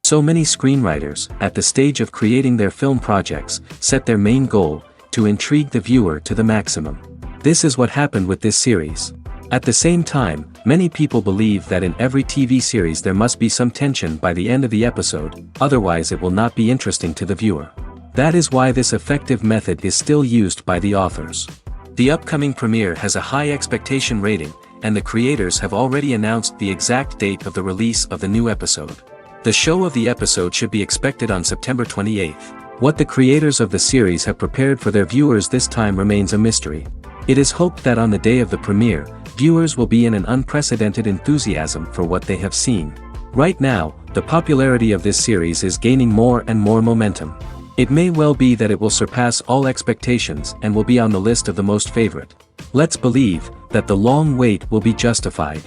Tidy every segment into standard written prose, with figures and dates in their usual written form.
So many screenwriters, at the stage of creating their film projects, set their main goal, to intrigue the viewer to the maximum. This is what happened with this series. At the same time, many people believe that in every TV series there must be some tension by the end of the episode, otherwise it will not be interesting to the viewer. That is why this effective method is still used by the authors. The upcoming premiere has a high expectation rating, and the creators have already announced the exact date of the release of the new episode. The show of the episode should be expected on September 28th. What the creators of the series have prepared for their viewers this time remains a mystery. It is hoped that on the day of the premiere, viewers will be in an unprecedented enthusiasm for what they have seen. Right now, the popularity of this series is gaining more and more momentum. It may well be that it will surpass all expectations and will be on the list of the most favorite. Let's believe that the long wait will be justified.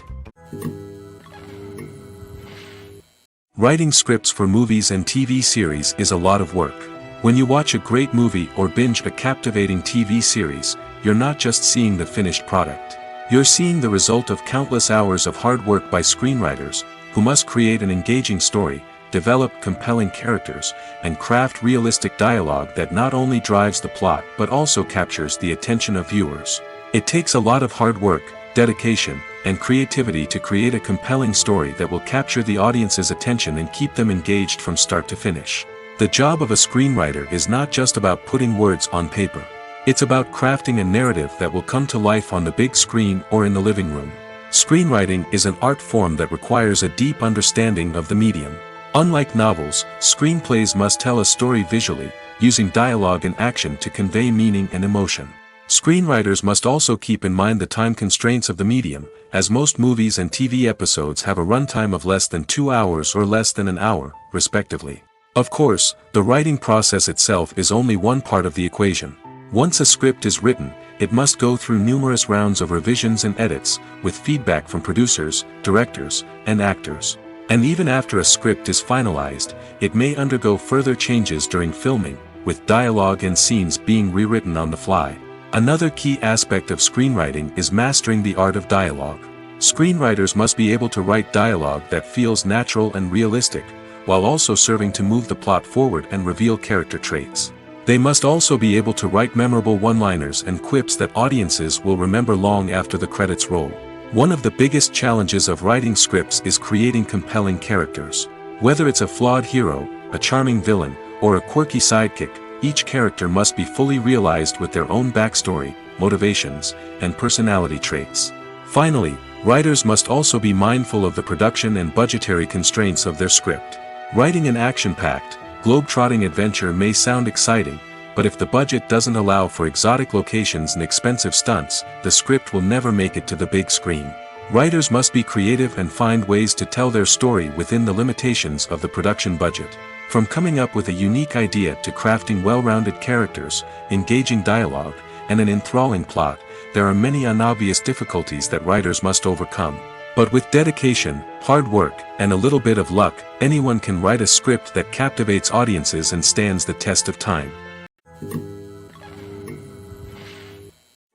Writing scripts for movies and TV series is a lot of work. When you watch a great movie or binge a captivating TV series, you're not just seeing the finished product. You're seeing the result of countless hours of hard work by screenwriters, who must create an engaging story, develop compelling characters, and craft realistic dialogue that not only drives the plot but also captures the attention of viewers. It takes a lot of hard work, dedication, and creativity to create a compelling story that will capture the audience's attention and keep them engaged from start to finish. The job of a screenwriter is not just about putting words on paper. It's about crafting a narrative that will come to life on the big screen or in the living room. Screenwriting is an art form that requires a deep understanding of the medium. Unlike novels, screenplays must tell a story visually, using dialogue and action to convey meaning and emotion. Screenwriters must also keep in mind the time constraints of the medium, as most movies and TV episodes have a runtime of less than 2 hours or less than an hour, respectively. Of course, the writing process itself is only one part of the equation. Once a script is written, it must go through numerous rounds of revisions and edits, with feedback from producers, directors, and actors. And even after a script is finalized, it may undergo further changes during filming, with dialogue and scenes being rewritten on the fly. Another key aspect of screenwriting is mastering the art of dialogue. Screenwriters must be able to write dialogue that feels natural and realistic, while also serving to move the plot forward and reveal character traits. They must also be able to write memorable one-liners and quips that audiences will remember long after the credits roll. One of the biggest challenges of writing scripts is creating compelling characters. Whether it's a flawed hero, a charming villain, or a quirky sidekick, each character must be fully realized with their own backstory, motivations, and personality traits. Finally, writers must also be mindful of the production and budgetary constraints of their script. Writing an action-packed, globe-trotting adventure may sound exciting, but if the budget doesn't allow for exotic locations and expensive stunts, the script will never make it to the big screen. Writers must be creative and find ways to tell their story within the limitations of the production budget. From coming up with a unique idea to crafting well-rounded characters, engaging dialogue, and an enthralling plot, there are many unobvious difficulties that writers must overcome. But with dedication, hard work, and a little bit of luck, anyone can write a script that captivates audiences and stands the test of time.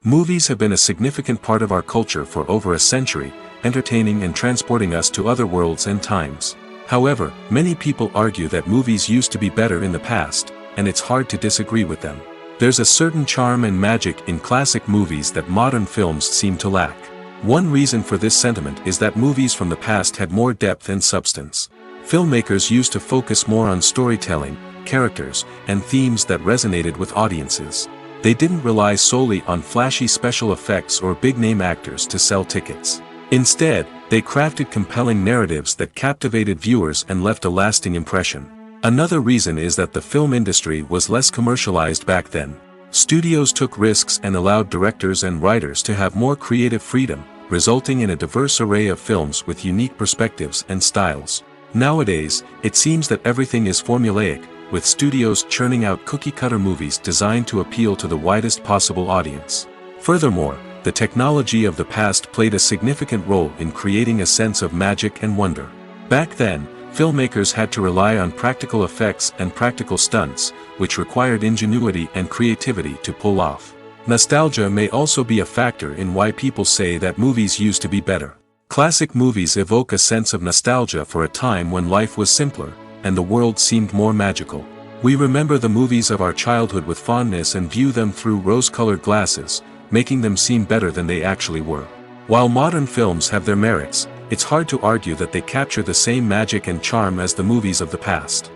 Movies have been a significant part of our culture for over a century, entertaining and transporting us to other worlds and times. However, many people argue that movies used to be better in the past, and it's hard to disagree with them. There's a certain charm and magic in classic movies that modern films seem to lack. One reason for this sentiment is that movies from the past had more depth and substance. Filmmakers used to focus more on storytelling, characters, and themes that resonated with audiences. They didn't rely solely on flashy special effects or big-name actors to sell tickets. Instead, they crafted compelling narratives that captivated viewers and left a lasting impression. Another reason is that the film industry was less commercialized back then. Studios took risks and allowed directors and writers to have more creative freedom, resulting in a diverse array of films with unique perspectives and styles. Nowadays, it seems that everything is formulaic, with studios churning out cookie-cutter movies designed to appeal to the widest possible audience. Furthermore, the technology of the past played a significant role in creating a sense of magic and wonder. Back then, filmmakers had to rely on practical effects and practical stunts, which required ingenuity and creativity to pull off. Nostalgia may also be a factor in why people say that movies used to be better. Classic movies evoke a sense of nostalgia for a time when life was simpler, and the world seemed more magical. We remember the movies of our childhood with fondness and view them through rose-colored glasses, making them seem better than they actually were. While modern films have their merits, it's hard to argue that they capture the same magic and charm as the movies of the past.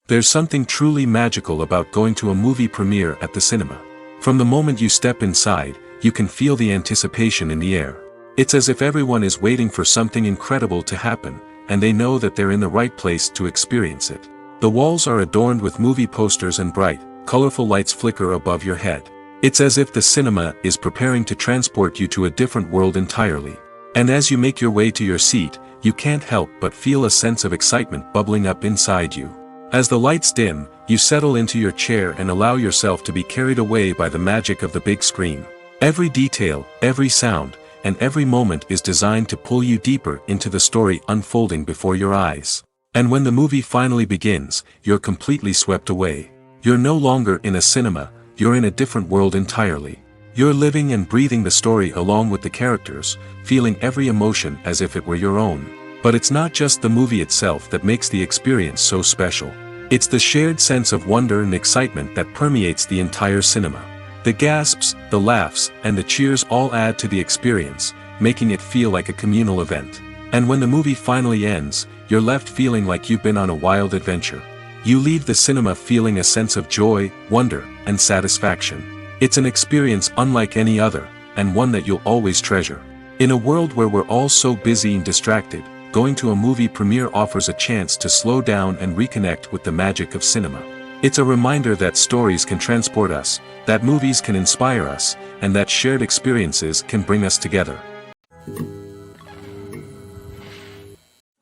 There's something truly magical about going to a movie premiere at the cinema. From the moment you step inside, you can feel the anticipation in the air. It's as if everyone is waiting for something incredible to happen, and they know that they're in the right place to experience it. The walls are adorned with movie posters and bright, colorful lights flicker above your head. It's as if the cinema is preparing to transport you to a different world entirely. And as you make your way to your seat, you can't help but feel a sense of excitement bubbling up inside you. As the lights dim, you settle into your chair and allow yourself to be carried away by the magic of the big screen. Every detail, every sound, and every moment is designed to pull you deeper into the story unfolding before your eyes. And when the movie finally begins, you're completely swept away. You're no longer in a cinema, you're in a different world entirely. You're living and breathing the story along with the characters, feeling every emotion as if it were your own. But it's not just the movie itself that makes the experience so special. It's the shared sense of wonder and excitement that permeates the entire cinema. The gasps, the laughs, and the cheers all add to the experience, making it feel like a communal event. And when the movie finally ends, you're left feeling like you've been on a wild adventure. You leave the cinema feeling a sense of joy, wonder, and satisfaction. It's an experience unlike any other, and one that you'll always treasure. In a world where we're all so busy and distracted, going to a movie premiere offers a chance to slow down and reconnect with the magic of cinema. It's a reminder that stories can transport us, that movies can inspire us, and that shared experiences can bring us together.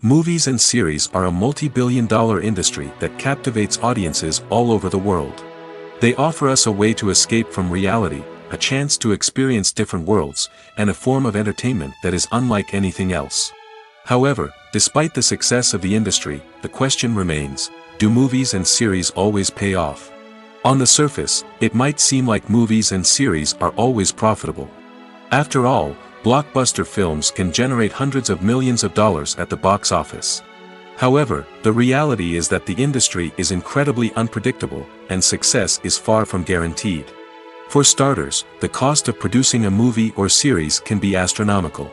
Movies and series are a multi-billion-dollar industry that captivates audiences all over the world. They offer us a way to escape from reality, a chance to experience different worlds, and a form of entertainment that is unlike anything else. However, despite the success of the industry, the question remains, do movies and series always pay off? On the surface, it might seem like movies and series are always profitable. After all, blockbuster films can generate hundreds of millions of dollars at the box office. However, the reality is that the industry is incredibly unpredictable, and success is far from guaranteed. For starters, the cost of producing a movie or series can be astronomical.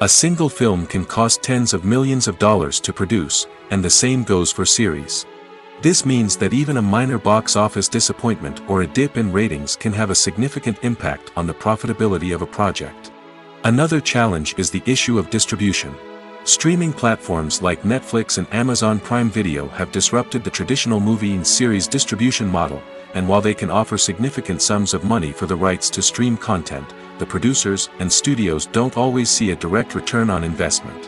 A single film can cost tens of millions of dollars to produce, and the same goes for series. This means that even a minor box office disappointment or a dip in ratings can have a significant impact on the profitability of a project. Another challenge is the issue of distribution. Streaming platforms like Netflix and Amazon Prime Video have disrupted the traditional movie and series distribution model, and while they can offer significant sums of money for the rights to stream content, the producers and studios don't always see a direct return on investment.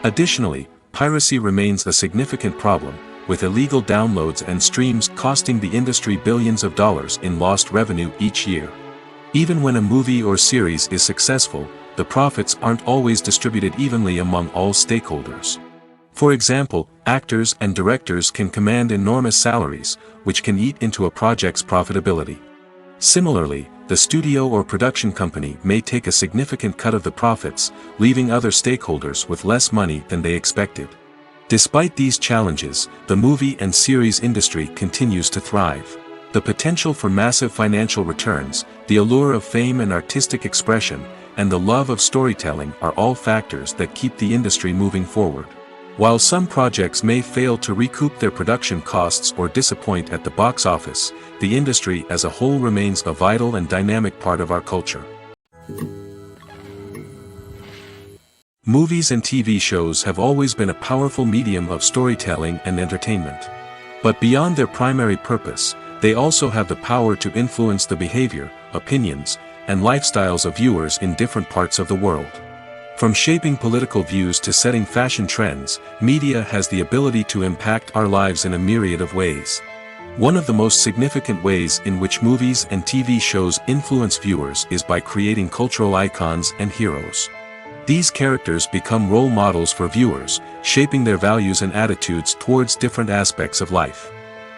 Additionally, piracy remains a significant problem, with illegal downloads and streams costing the industry billions of dollars in lost revenue each year. Even when a movie or series is successful, the profits aren't always distributed evenly among all stakeholders. For example, actors and directors can command enormous salaries, which can eat into a project's profitability. Similarly, the studio or production company may take a significant cut of the profits, leaving other stakeholders with less money than they expected. Despite these challenges, the movie and series industry continues to thrive. The potential for massive financial returns, the allure of fame and artistic expression, and the love of storytelling are all factors that keep the industry moving forward. While some projects may fail to recoup their production costs or disappoint at the box office, the industry as a whole remains a vital and dynamic part of our culture. Movies and TV shows have always been a powerful medium of storytelling and entertainment. But beyond their primary purpose, they also have the power to influence the behavior, opinions, and lifestyles of viewers in different parts of the world. From shaping political views to setting fashion trends, media has the ability to impact our lives in a myriad of ways. One of the most significant ways in which movies and TV shows influence viewers is by creating cultural icons and heroes. These characters become role models for viewers, shaping their values and attitudes towards different aspects of life.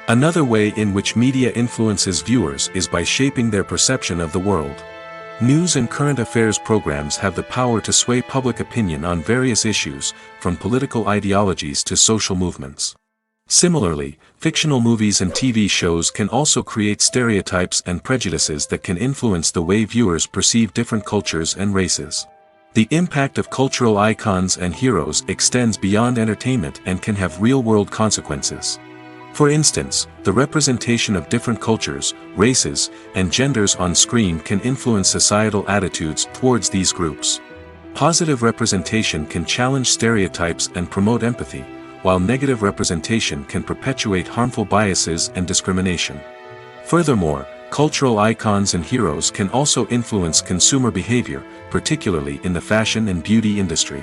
Another way in which media influences viewers is by shaping their perception of the world. News and current affairs programs have the power to sway public opinion on various issues, from political ideologies to social movements. Similarly, fictional movies and TV shows can also create stereotypes and prejudices that can influence the way viewers perceive different cultures and races. The impact of cultural icons and heroes extends beyond entertainment and can have real-world consequences. For instance, the representation of different cultures, races, and genders on screen can influence societal attitudes towards these groups. Positive representation can challenge stereotypes and promote empathy, while negative representation can perpetuate harmful biases and discrimination. Furthermore, cultural icons and heroes can also influence consumer behavior, particularly in the fashion and beauty industry.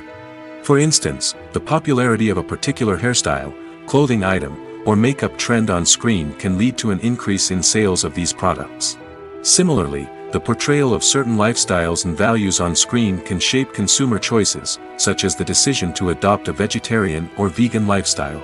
For instance, the popularity of a particular hairstyle, clothing item, or makeup trend on screen can lead to an increase in sales of these products. Similarly, the portrayal of certain lifestyles and values on screen can shape consumer choices, such as the decision to adopt a vegetarian or vegan lifestyle.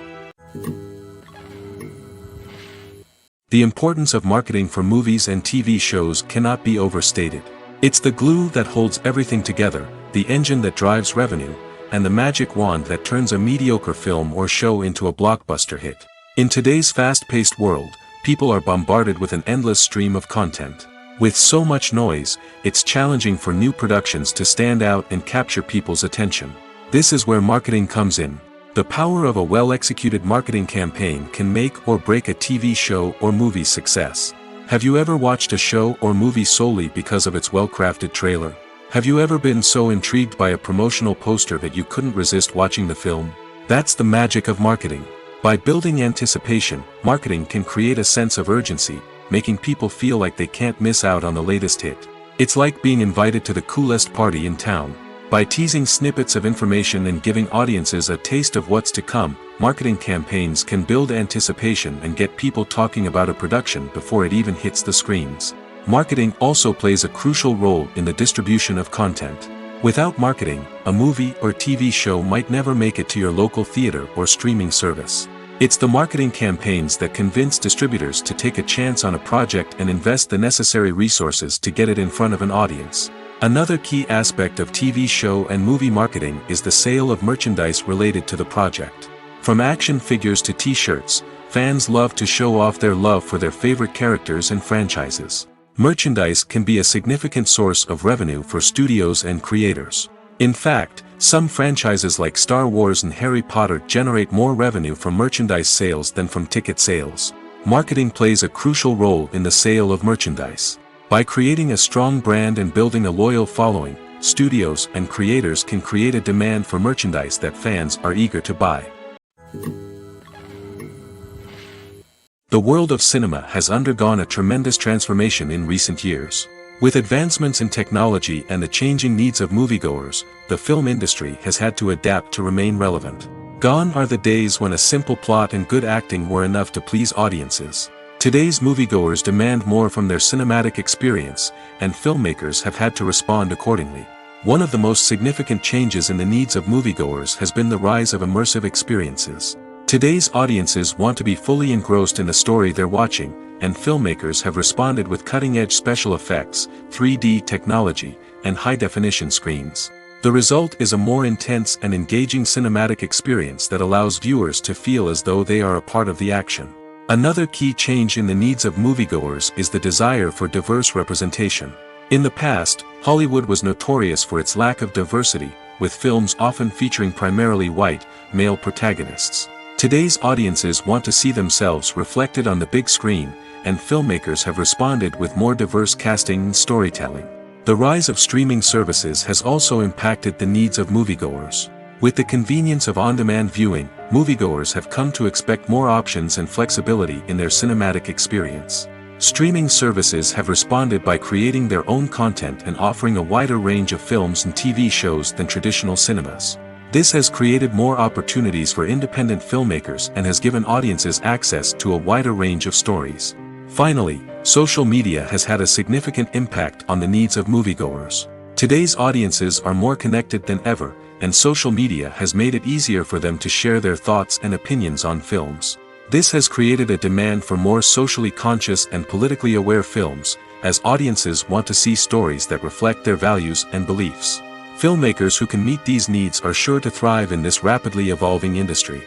The importance of marketing for movies and TV shows cannot be overstated. It's the glue that holds everything together, the engine that drives revenue, and the magic wand that turns a mediocre film or show into a blockbuster hit. In today's fast-paced world, people are bombarded with an endless stream of content. With so much noise, it's challenging for new productions to stand out and capture people's attention. This is where marketing comes in. The power of a well-executed marketing campaign can make or break a TV show or movie's success. Have you ever watched a show or movie solely because of its well-crafted trailer? Have you ever been so intrigued by a promotional poster that you couldn't resist watching the film? That's the magic of marketing. By building anticipation, marketing can create a sense of urgency, making people feel like they can't miss out on the latest hit. It's like being invited to the coolest party in town. By teasing snippets of information and giving audiences a taste of what's to come, marketing campaigns can build anticipation and get people talking about a production before it even hits the screens. Marketing also plays a crucial role in the distribution of content. Without marketing, a movie or TV show might never make it to your local theater or streaming service. It's the marketing campaigns that convince distributors to take a chance on a project and invest the necessary resources to get it in front of an audience. Another key aspect of TV show and movie marketing is the sale of merchandise related to the project. From action figures to t-shirts, fans love to show off their love for their favorite characters and franchises. Merchandise can be a significant source of revenue for studios and creators. In fact, some franchises like Star Wars and Harry Potter generate more revenue from merchandise sales than from ticket sales. Marketing plays a crucial role in the sale of merchandise. By creating a strong brand and building a loyal following, studios and creators can create a demand for merchandise that fans are eager to buy. The world of cinema has undergone a tremendous transformation in recent years. With advancements in technology and the changing needs of moviegoers, the film industry has had to adapt to remain relevant. Gone are the days when a simple plot and good acting were enough to please audiences. Today's moviegoers demand more from their cinematic experience, and filmmakers have had to respond accordingly. One of the most significant changes in the needs of moviegoers has been the rise of immersive experiences. Today's audiences want to be fully engrossed in the story they're watching, and filmmakers have responded with cutting-edge special effects, 3D technology, and high-definition screens. The result is a more intense and engaging cinematic experience that allows viewers to feel as though they are a part of the action. Another key change in the needs of moviegoers is the desire for diverse representation. In the past, Hollywood was notorious for its lack of diversity, with films often featuring primarily white, male protagonists. Today's audiences want to see themselves reflected on the big screen, and filmmakers have responded with more diverse casting and storytelling. The rise of streaming services has also impacted the needs of moviegoers. With the convenience of on-demand viewing, moviegoers have come to expect more options and flexibility in their cinematic experience. Streaming services have responded by creating their own content and offering a wider range of films and TV shows than traditional cinemas. This has created more opportunities for independent filmmakers and has given audiences access to a wider range of stories. Finally, social media has had a significant impact on the needs of moviegoers. Today's audiences are more connected than ever, and social media has made it easier for them to share their thoughts and opinions on films. This has created a demand for more socially conscious and politically aware films, as audiences want to see stories that reflect their values and beliefs. Filmmakers who can meet these needs are sure to thrive in this rapidly evolving industry.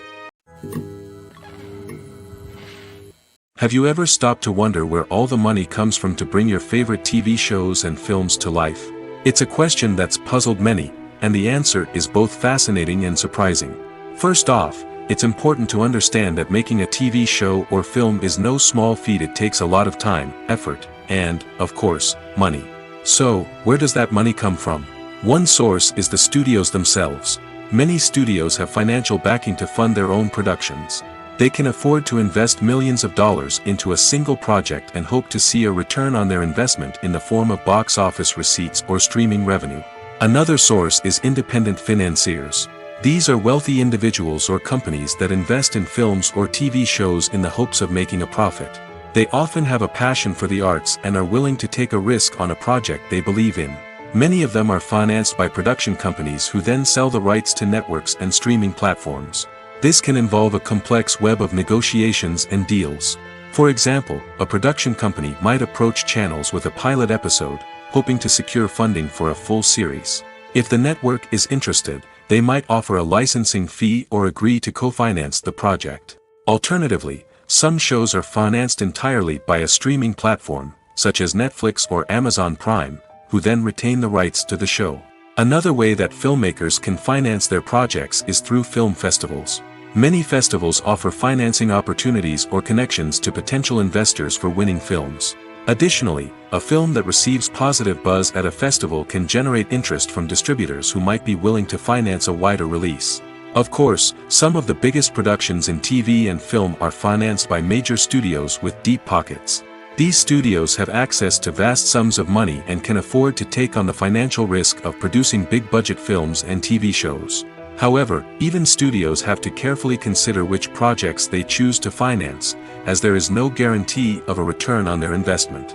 Have you ever stopped to wonder where all the money comes from to bring your favorite TV shows and films to life? It's a question that's puzzled many, and the answer is both fascinating and surprising. First off, it's important to understand that making a TV show or film is no small feat. It takes a lot of time, effort, and, of course, money. So, where does that money come from? One source is the studios themselves. Many studios have financial backing to fund their own productions. They can afford to invest millions of dollars into a single project and hope to see a return on their investment in the form of box office receipts or streaming revenue. Another source is independent financiers. These are wealthy individuals or companies that invest in films or TV shows in the hopes of making a profit. They often have a passion for the arts and are willing to take a risk on a project they believe in. Many of them are financed by production companies who then sell the rights to networks and streaming platforms. This can involve a complex web of negotiations and deals. For example, a production company might approach channels with a pilot episode, hoping to secure funding for a full series. If the network is interested, they might offer a licensing fee or agree to co-finance the project. Alternatively, some shows are financed entirely by a streaming platform, such as Netflix or Amazon Prime, who then retain the rights to the show. Another way that filmmakers can finance their projects is through film festivals. Many festivals offer financing opportunities or connections to potential investors for winning films. Additionally, a film that receives positive buzz at a festival can generate interest from distributors who might be willing to finance a wider release. Of course, some of the biggest productions in TV and film are financed by major studios with deep pockets. These studios have access to vast sums of money and can afford to take on the financial risk of producing big-budget films and TV shows. However, even studios have to carefully consider which projects they choose to finance, as there is no guarantee of a return on their investment.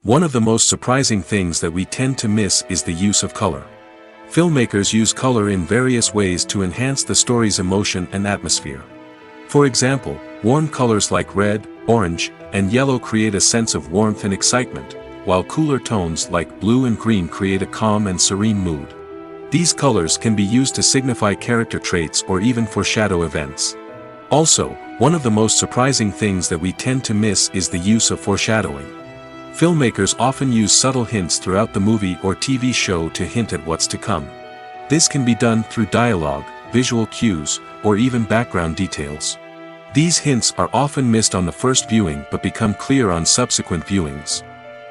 One of the most surprising things that we tend to miss is the use of color. Filmmakers use color in various ways to enhance the story's emotion and atmosphere. For example, warm colors like red, orange, and yellow create a sense of warmth and excitement, while cooler tones like blue and green create a calm and serene mood. These colors can be used to signify character traits or even foreshadow events. Also, one of the most surprising things that we tend to miss is the use of foreshadowing. Filmmakers often use subtle hints throughout the movie or TV show to hint at what's to come. This can be done through dialogue, visual cues, or even background details. These hints are often missed on the first viewing but become clear on subsequent viewings.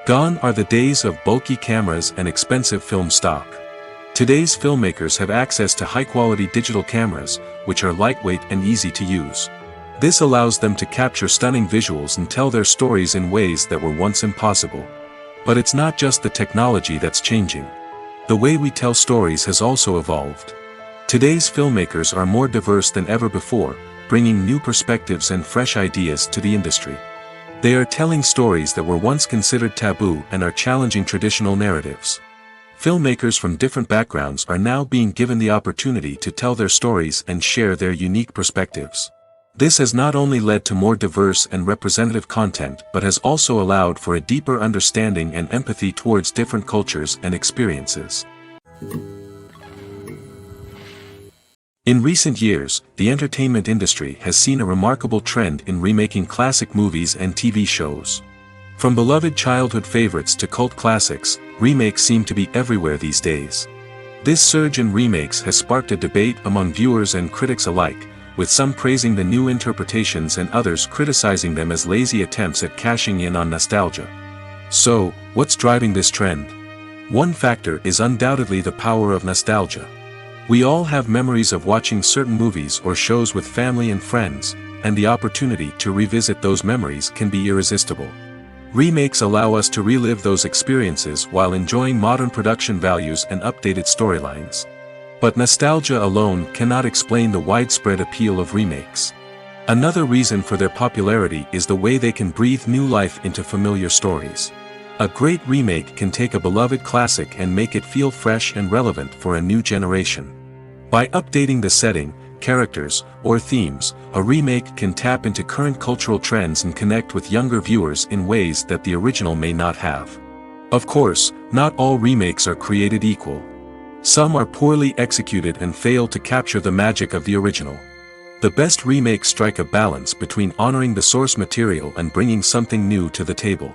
Gone are the days of bulky cameras and expensive film stock. Today's filmmakers have access to high-quality digital cameras, which are lightweight and easy to use. This allows them to capture stunning visuals and tell their stories in ways that were once impossible. But it's not just the technology that's changing. The way we tell stories has also evolved. Today's filmmakers are more diverse than ever before, bringing new perspectives and fresh ideas to the industry. They are telling stories that were once considered taboo and are challenging traditional narratives. Filmmakers from different backgrounds are now being given the opportunity to tell their stories and share their unique perspectives. This has not only led to more diverse and representative content but has also allowed for a deeper understanding and empathy towards different cultures and experiences. In recent years, the entertainment industry has seen a remarkable trend in remaking classic movies and TV shows. From beloved childhood favorites to cult classics, remakes seem to be everywhere these days. This surge in remakes has sparked a debate among viewers and critics alike, with some praising the new interpretations and others criticizing them as lazy attempts at cashing in on nostalgia. So, what's driving this trend? One factor is undoubtedly the power of nostalgia. We all have memories of watching certain movies or shows with family and friends, and the opportunity to revisit those memories can be irresistible. Remakes allow us to relive those experiences while enjoying modern production values and updated storylines. But nostalgia alone cannot explain the widespread appeal of remakes. Another reason for their popularity is the way they can breathe new life into familiar stories. A great remake can take a beloved classic and make it feel fresh and relevant for a new generation. By updating the setting, characters, or themes, a remake can tap into current cultural trends and connect with younger viewers in ways that the original may not have. Of course, not all remakes are created equal. Some are poorly executed and fail to capture the magic of the original. The best remakes strike a balance between honoring the source material and bringing something new to the table.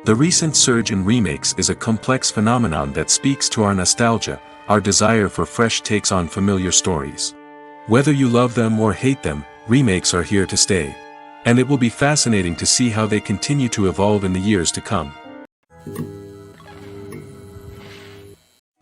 The recent surge in remakes is a complex phenomenon that speaks to our nostalgia, our desire for fresh takes on familiar stories. Whether you love them or hate them, remakes are here to stay. And it will be fascinating to see how they continue to evolve in the years to come.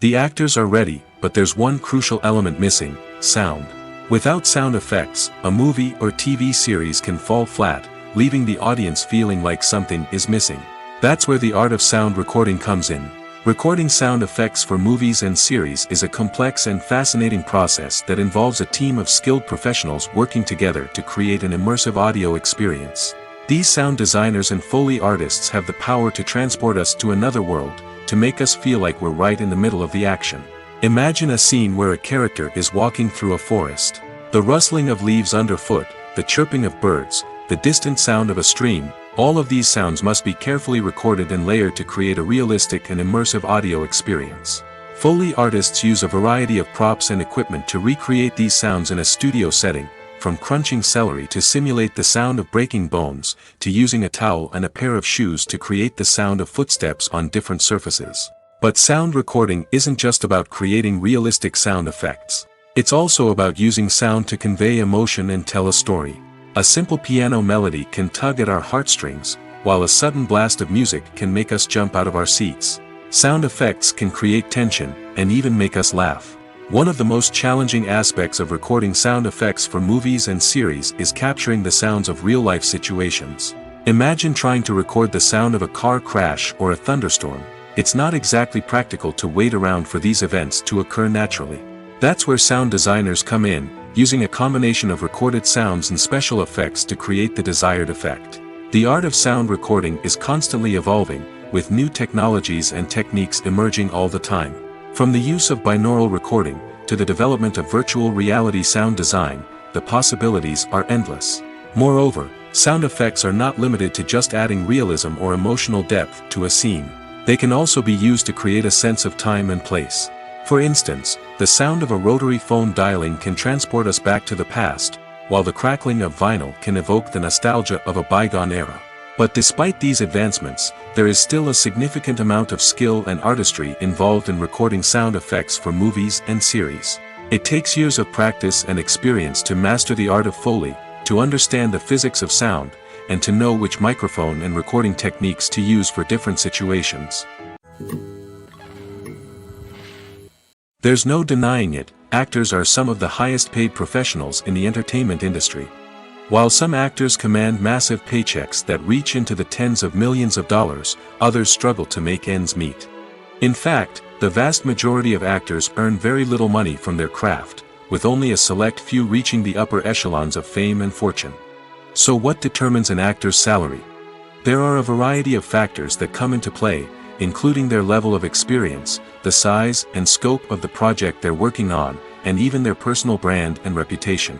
The actors are ready, but there's one crucial element missing: sound. Without sound effects, a movie or TV series can fall flat, leaving the audience feeling like something is missing. That's where the art of sound recording comes in. Recording sound effects for movies and series is a complex and fascinating process that involves a team of skilled professionals working together to create an immersive audio experience. These sound designers and Foley artists have the power to transport us to another world, to make us feel like we're right in the middle of the action. Imagine a scene where a character is walking through a forest. The rustling of leaves underfoot, the chirping of birds, the distant sound of a stream, all of these sounds must be carefully recorded and layered to create a realistic and immersive audio experience. Foley artists use a variety of props and equipment to recreate these sounds in a studio setting, from crunching celery to simulate the sound of breaking bones, to using a towel and a pair of shoes to create the sound of footsteps on different surfaces. But sound recording isn't just about creating realistic sound effects. It's also about using sound to convey emotion and tell a story. A simple piano melody can tug at our heartstrings, while a sudden blast of music can make us jump out of our seats. Sound effects can create tension, and even make us laugh. One of the most challenging aspects of recording sound effects for movies and series is capturing the sounds of real-life situations. Imagine trying to record the sound of a car crash or a thunderstorm. It's not exactly practical to wait around for these events to occur naturally. That's where sound designers come in, using a combination of recorded sounds and special effects to create the desired effect. The art of sound recording is constantly evolving, with new technologies and techniques emerging all the time. From the use of binaural recording, to the development of virtual reality sound design, the possibilities are endless. Moreover, sound effects are not limited to just adding realism or emotional depth to a scene. They can also be used to create a sense of time and place. For instance, the sound of a rotary phone dialing can transport us back to the past, while the crackling of vinyl can evoke the nostalgia of a bygone era. But despite these advancements, there is still a significant amount of skill and artistry involved in recording sound effects for movies and series. It takes years of practice and experience to master the art of Foley, to understand the physics of sound, and to know which microphone and recording techniques to use for different situations. There's no denying it, actors are some of the highest paid professionals in the entertainment industry. While some actors command massive paychecks that reach into the tens of millions of dollars, others struggle to make ends meet. In fact, the vast majority of actors earn very little money from their craft, with only a select few reaching the upper echelons of fame and fortune. So what determines an actor's salary? There are a variety of factors that come into play, including their level of experience, the size and scope of the project they're working on, and even their personal brand and reputation.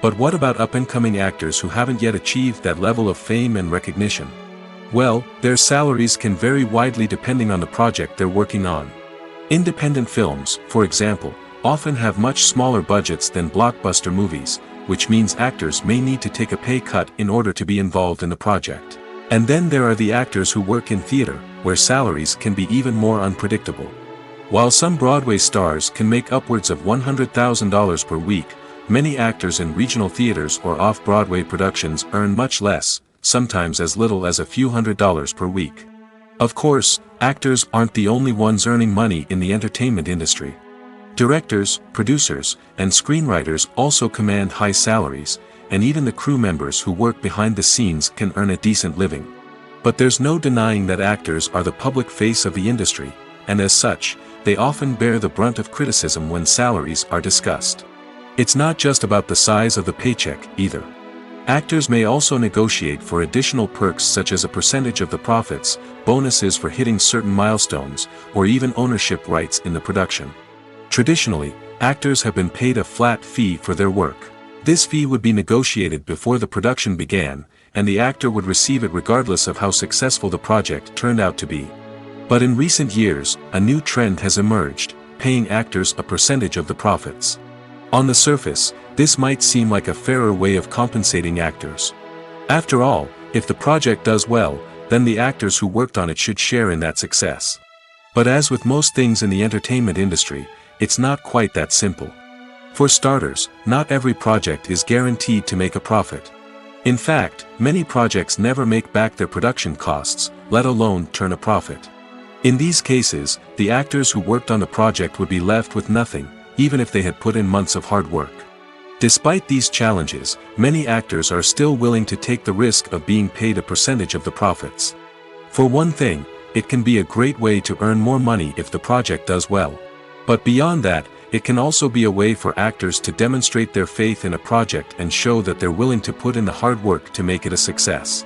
But what about up-and-coming actors who haven't yet achieved that level of fame and recognition? Well, their salaries can vary widely depending on the project they're working on. Independent films, for example, often have much smaller budgets than blockbuster movies, which means actors may need to take a pay cut in order to be involved in the project. And then there are the actors who work in theater, where salaries can be even more unpredictable. While some Broadway stars can make upwards of $100,000 per week, many actors in regional theaters or off-Broadway productions earn much less, sometimes as little as a few $100s per week. Of course, actors aren't the only ones earning money in the entertainment industry. Directors, producers, and screenwriters also command high salaries, and even the crew members who work behind the scenes can earn a decent living. But there's no denying that actors are the public face of the industry, and as such, they often bear the brunt of criticism when salaries are discussed. It's not just about the size of the paycheck, either. Actors may also negotiate for additional perks such as a percentage of the profits, bonuses for hitting certain milestones, or even ownership rights in the production. Traditionally, actors have been paid a flat fee for their work. This fee would be negotiated before the production began, and the actor would receive it regardless of how successful the project turned out to be. But in recent years, a new trend has emerged, paying actors a percentage of the profits. On the surface, this might seem like a fairer way of compensating actors. After all, if the project does well, then the actors who worked on it should share in that success. But as with most things in the entertainment industry, it's not quite that simple. For starters, not every project is guaranteed to make a profit. In fact, many projects never make back their production costs, let alone turn a profit. In these cases, the actors who worked on the project would be left with nothing, even if they had put in months of hard work. Despite these challenges, many actors are still willing to take the risk of being paid a percentage of the profits. For one thing, it can be a great way to earn more money if the project does well. But beyond that, it can also be a way for actors to demonstrate their faith in a project and show that they're willing to put in the hard work to make it a success.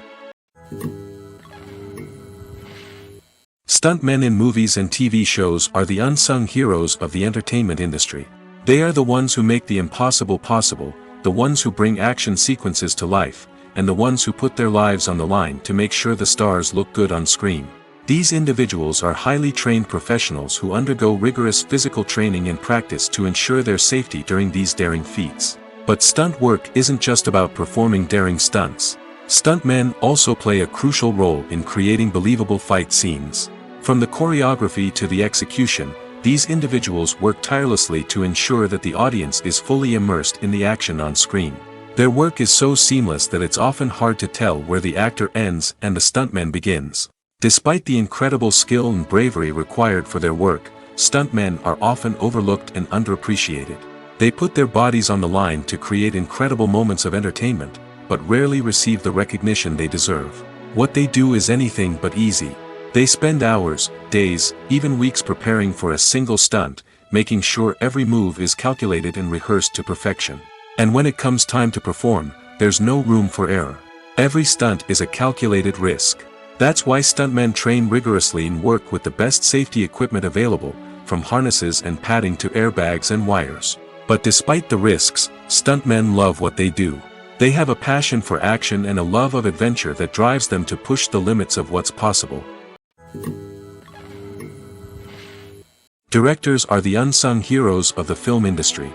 Stuntmen in movies and TV shows are the unsung heroes of the entertainment industry. They are the ones who make the impossible possible, the ones who bring action sequences to life, and the ones who put their lives on the line to make sure the stars look good on screen. These individuals are highly trained professionals who undergo rigorous physical training and practice to ensure their safety during these daring feats. But stunt work isn't just about performing daring stunts. Stuntmen also play a crucial role in creating believable fight scenes. From the choreography to the execution, these individuals work tirelessly to ensure that the audience is fully immersed in the action on screen. Their work is so seamless that it's often hard to tell where the actor ends and the stuntman begins. Despite the incredible skill and bravery required for their work, stuntmen are often overlooked and underappreciated. They put their bodies on the line to create incredible moments of entertainment, but rarely receive the recognition they deserve. What they do is anything but easy. They spend hours, days, even weeks preparing for a single stunt, making sure every move is calculated and rehearsed to perfection. And when it comes time to perform, there's no room for error. Every stunt is a calculated risk. That's why stuntmen train rigorously and work with the best safety equipment available, from harnesses and padding to airbags and wires. But despite the risks, stuntmen love what they do. They have a passion for action and a love of adventure that drives them to push the limits of what's possible. Directors are the unsung heroes of the film industry.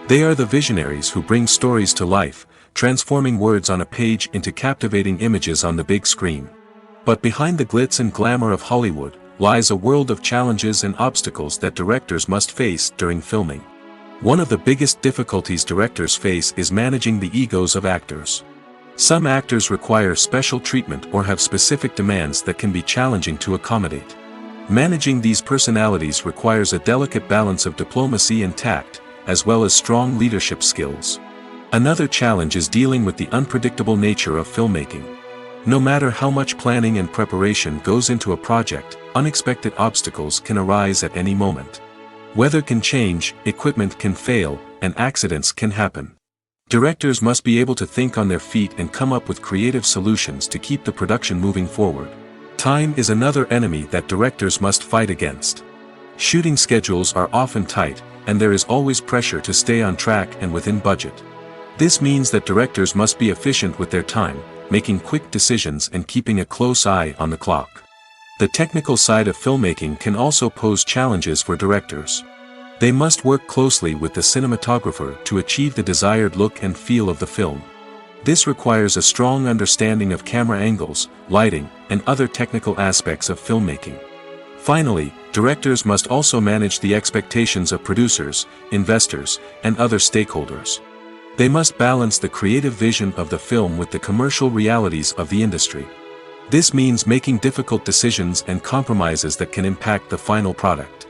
They are the visionaries who bring stories to life, transforming words on a page into captivating images on the big screen. But behind the glitz and glamour of Hollywood, lies a world of challenges and obstacles that directors must face during filming. One of the biggest difficulties directors face is managing the egos of actors. Some actors require special treatment or have specific demands that can be challenging to accommodate. Managing these personalities requires a delicate balance of diplomacy and tact, as well as strong leadership skills. Another challenge is dealing with the unpredictable nature of filmmaking. No matter how much planning and preparation goes into a project, unexpected obstacles can arise at any moment. Weather can change, equipment can fail, and accidents can happen. Directors must be able to think on their feet and come up with creative solutions to keep the production moving forward. Time is another enemy that directors must fight against. Shooting schedules are often tight, and there is always pressure to stay on track and within budget. This means that directors must be efficient with their time, making quick decisions and keeping a close eye on the clock. The technical side of filmmaking can also pose challenges for directors. They must work closely with the cinematographer to achieve the desired look and feel of the film. This requires a strong understanding of camera angles, lighting, and other technical aspects of filmmaking. Finally, directors must also manage the expectations of producers, investors, and other stakeholders. They must balance the creative vision of the film with the commercial realities of the industry. This means making difficult decisions and compromises that can impact the final product.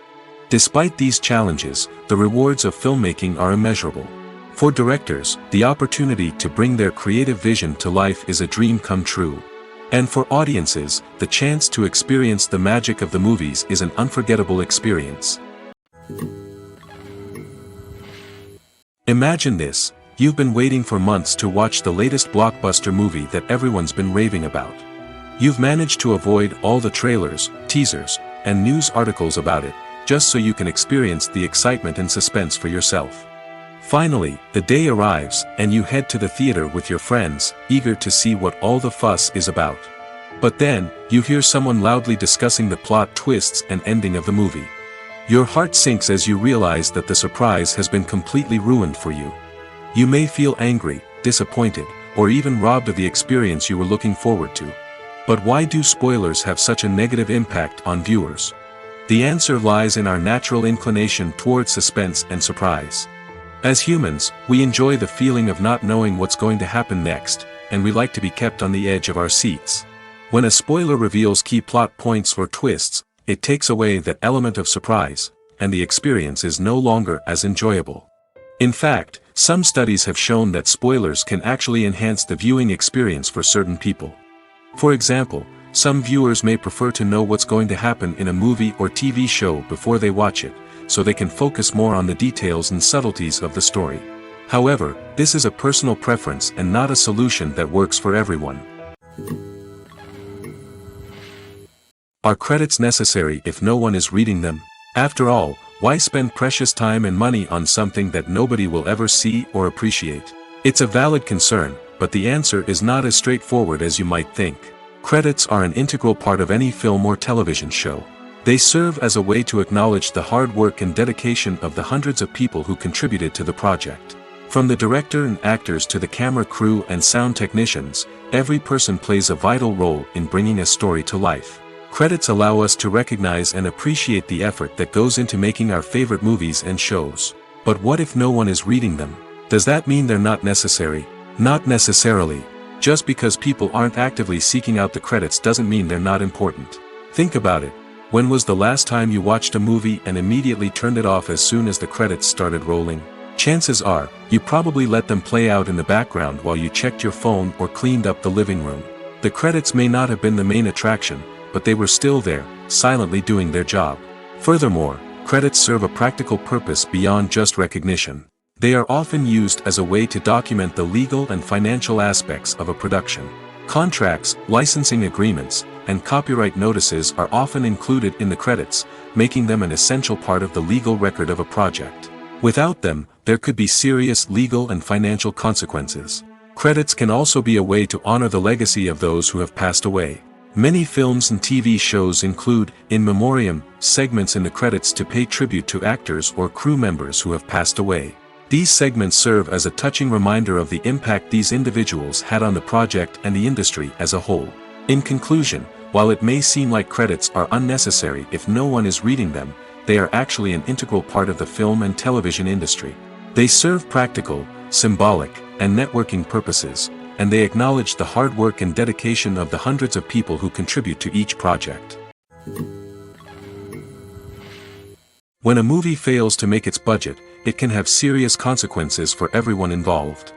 Despite these challenges, the rewards of filmmaking are immeasurable. For directors, the opportunity to bring their creative vision to life is a dream come true. And for audiences, the chance to experience the magic of the movies is an unforgettable experience. Imagine this: you've been waiting for months to watch the latest blockbuster movie that everyone's been raving about. You've managed to avoid all the trailers, teasers, and news articles about it, just so you can experience the excitement and suspense for yourself. Finally, the day arrives, and you head to the theater with your friends, eager to see what all the fuss is about. But then, you hear someone loudly discussing the plot twists and ending of the movie. Your heart sinks as you realize that the surprise has been completely ruined for you. You may feel angry, disappointed, or even robbed of the experience you were looking forward to. But why do spoilers have such a negative impact on viewers? The answer lies in our natural inclination toward suspense and surprise. As humans, we enjoy the feeling of not knowing what's going to happen next, and we like to be kept on the edge of our seats. When a spoiler reveals key plot points or twists, it takes away that element of surprise, and the experience is no longer as enjoyable. In fact, some studies have shown that spoilers can actually enhance the viewing experience for certain people. For example, some viewers may prefer to know what's going to happen in a movie or TV show before they watch it, so they can focus more on the details and subtleties of the story. However, this is a personal preference and not a solution that works for everyone. Are credits necessary if no one is reading them? After all, why spend precious time and money on something that nobody will ever see or appreciate? It's a valid concern, but the answer is not as straightforward as you might think. Credits are an integral part of any film or television show. They serve as a way to acknowledge the hard work and dedication of the hundreds of people who contributed to the project. From the director and actors to the camera crew and sound technicians, every person plays a vital role in bringing a story to life. Credits allow us to recognize and appreciate the effort that goes into making our favorite movies and shows. But what if no one is reading them? Does that mean they're not necessary? Not necessarily. Just because people aren't actively seeking out the credits doesn't mean they're not important. Think about it. When was the last time you watched a movie and immediately turned it off as soon as the credits started rolling? Chances are, you probably let them play out in the background while you checked your phone or cleaned up the living room. The credits may not have been the main attraction, but they were still there, silently doing their job. Furthermore, credits serve a practical purpose beyond just recognition. They are often used as a way to document the legal and financial aspects of a production. Contracts, licensing agreements, and copyright notices are often included in the credits, making them an essential part of the legal record of a project. Without them, there could be serious legal and financial consequences. Credits can also be a way to honor the legacy of those who have passed away. Many films and TV shows include, in memoriam, segments in the credits to pay tribute to actors or crew members who have passed away. These segments serve as a touching reminder of the impact these individuals had on the project and the industry as a whole. In conclusion, while it may seem like credits are unnecessary if no one is reading them, they are actually an integral part of the film and television industry. They serve practical, symbolic, and networking purposes, and they acknowledge the hard work and dedication of the hundreds of people who contribute to each project. When a movie fails to make its budget, it can have serious consequences for everyone involved.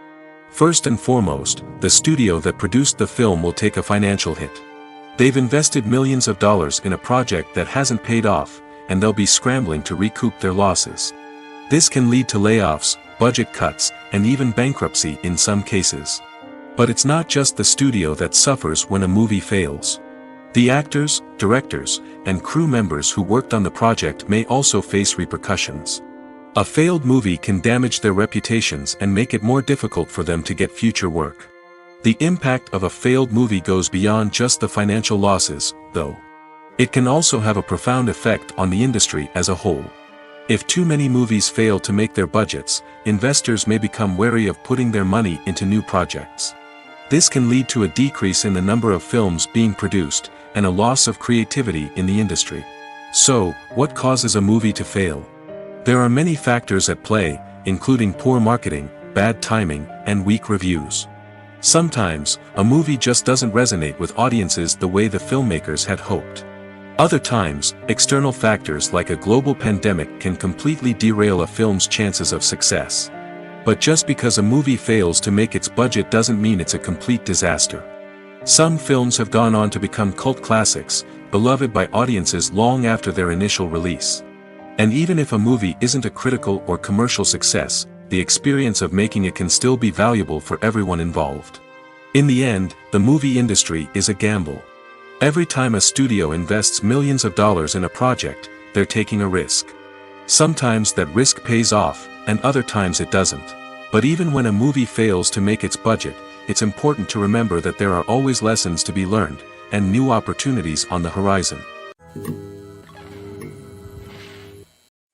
First and foremost, the studio that produced the film will take a financial hit. They've invested millions of dollars in a project that hasn't paid off, and they'll be scrambling to recoup their losses. This can lead to layoffs, budget cuts, and even bankruptcy in some cases. But it's not just the studio that suffers when a movie fails. The actors, directors, and crew members who worked on the project may also face repercussions. A failed movie can damage their reputations and make it more difficult for them to get future work. The impact of a failed movie goes beyond just the financial losses, though. It can also have a profound effect on the industry as a whole. If too many movies fail to make their budgets, investors may become wary of putting their money into new projects. This can lead to a decrease in the number of films being produced, and a loss of creativity in the industry. So, what causes a movie to fail? There are many factors at play, including poor marketing, bad timing, and weak reviews. Sometimes, a movie just doesn't resonate with audiences the way the filmmakers had hoped. Other times, external factors like a global pandemic can completely derail a film's chances of success. But just because a movie fails to make its budget doesn't mean it's a complete disaster. Some films have gone on to become cult classics, beloved by audiences long after their initial release. And even if a movie isn't a critical or commercial success, the experience of making it can still be valuable for everyone involved. In the end, the movie industry is a gamble. Every time a studio invests millions of dollars in a project, they're taking a risk. Sometimes that risk pays off, and other times it doesn't. But even when a movie fails to make its budget, it's important to remember that there are always lessons to be learned, and new opportunities on the horizon.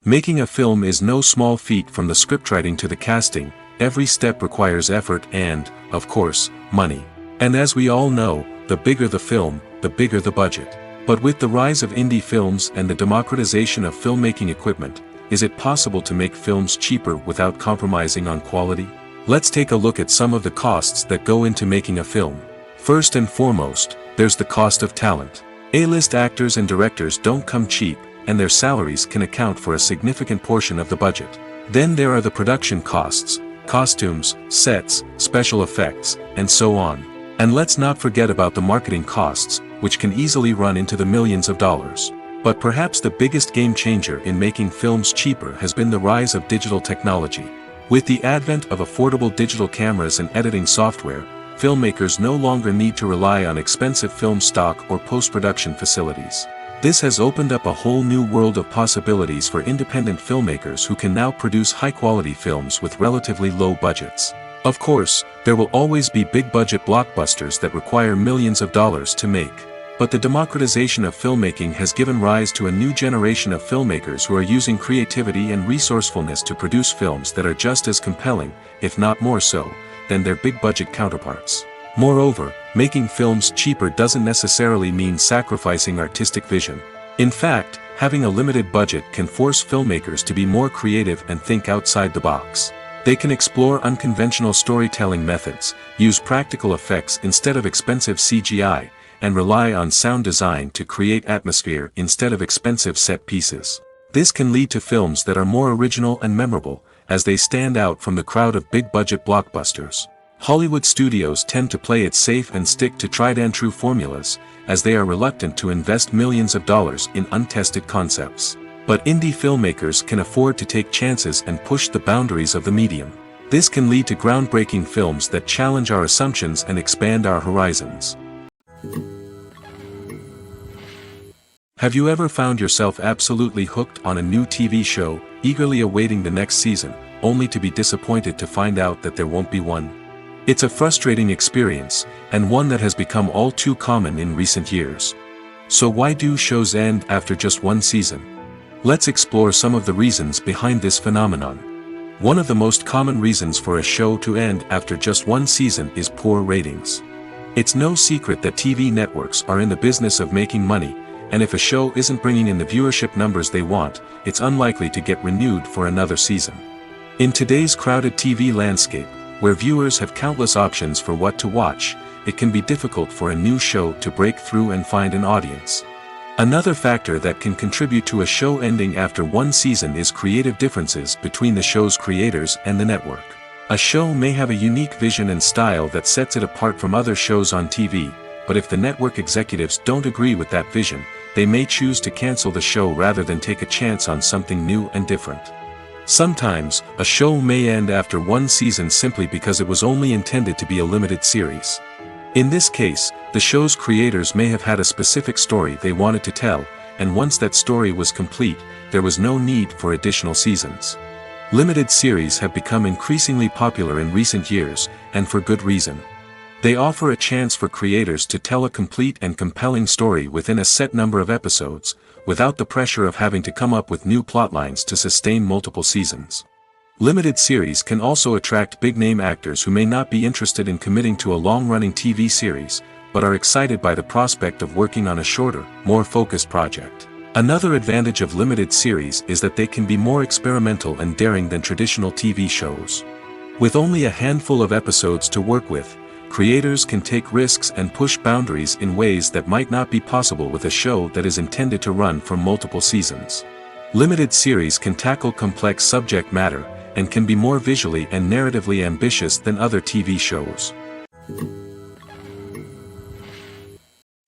Making a film is no small feat. From the scriptwriting to the casting, every step requires effort and, of course, money. And as we all know, the bigger the film, the bigger the budget. But with the rise of indie films and the democratization of filmmaking equipment, is it possible to make films cheaper without compromising on quality? Let's take a look at some of the costs that go into making a film. First and foremost, there's the cost of talent. A-list actors and directors don't come cheap, and their salaries can account for a significant portion of the budget. Then there are the production costs, costumes, sets, special effects, and so on. And let's not forget about the marketing costs, which can easily run into the millions of dollars. But perhaps the biggest game changer in making films cheaper has been the rise of digital technology. With the advent of affordable digital cameras and editing software, filmmakers no longer need to rely on expensive film stock or post-production facilities. This has opened up a whole new world of possibilities for independent filmmakers who can now produce high-quality films with relatively low budgets. Of course, there will always be big-budget blockbusters that require millions of dollars to make. But the democratization of filmmaking has given rise to a new generation of filmmakers who are using creativity and resourcefulness to produce films that are just as compelling, if not more so, than their big-budget counterparts. Moreover, making films cheaper doesn't necessarily mean sacrificing artistic vision. In fact, having a limited budget can force filmmakers to be more creative and think outside the box. They can explore unconventional storytelling methods, use practical effects instead of expensive CGI, and rely on sound design to create atmosphere instead of expensive set pieces. This can lead to films that are more original and memorable, as they stand out from the crowd of big-budget blockbusters. Hollywood studios tend to play it safe and stick to tried-and-true formulas, as they are reluctant to invest millions of dollars in untested concepts. But indie filmmakers can afford to take chances and push the boundaries of the medium. This can lead to groundbreaking films that challenge our assumptions and expand our horizons. Have you ever found yourself absolutely hooked on a new TV show, eagerly awaiting the next season, only to be disappointed to find out that there won't be one? It's a frustrating experience, and one that has become all too common in recent years. So why do shows end after just one season? Let's explore some of the reasons behind this phenomenon. One of the most common reasons for a show to end after just one season is poor ratings. It's no secret that TV networks are in the business of making money, and if a show isn't bringing in the viewership numbers they want, it's unlikely to get renewed for another season. In today's crowded TV landscape, where viewers have countless options for what to watch, it can be difficult for a new show to break through and find an audience. Another factor that can contribute to a show ending after one season is creative differences between the show's creators and the network. A show may have a unique vision and style that sets it apart from other shows on TV, but if the network executives don't agree with that vision, they may choose to cancel the show rather than take a chance on something new and different. Sometimes, a show may end after one season simply because it was only intended to be a limited series. In this case, the show's creators may have had a specific story they wanted to tell, and once that story was complete, there was no need for additional seasons. Limited series have become increasingly popular in recent years, and for good reason. They offer a chance for creators to tell a complete and compelling story within a set number of episodes, without the pressure of having to come up with new plotlines to sustain multiple seasons. Limited series can also attract big-name actors who may not be interested in committing to a long-running TV series, but are excited by the prospect of working on a shorter, more focused project. Another advantage of limited series is that they can be more experimental and daring than traditional TV shows. With only a handful of episodes to work with, creators can take risks and push boundaries in ways that might not be possible with a show that is intended to run for multiple seasons. Limited series can tackle complex subject matter, and can be more visually and narratively ambitious than other TV shows.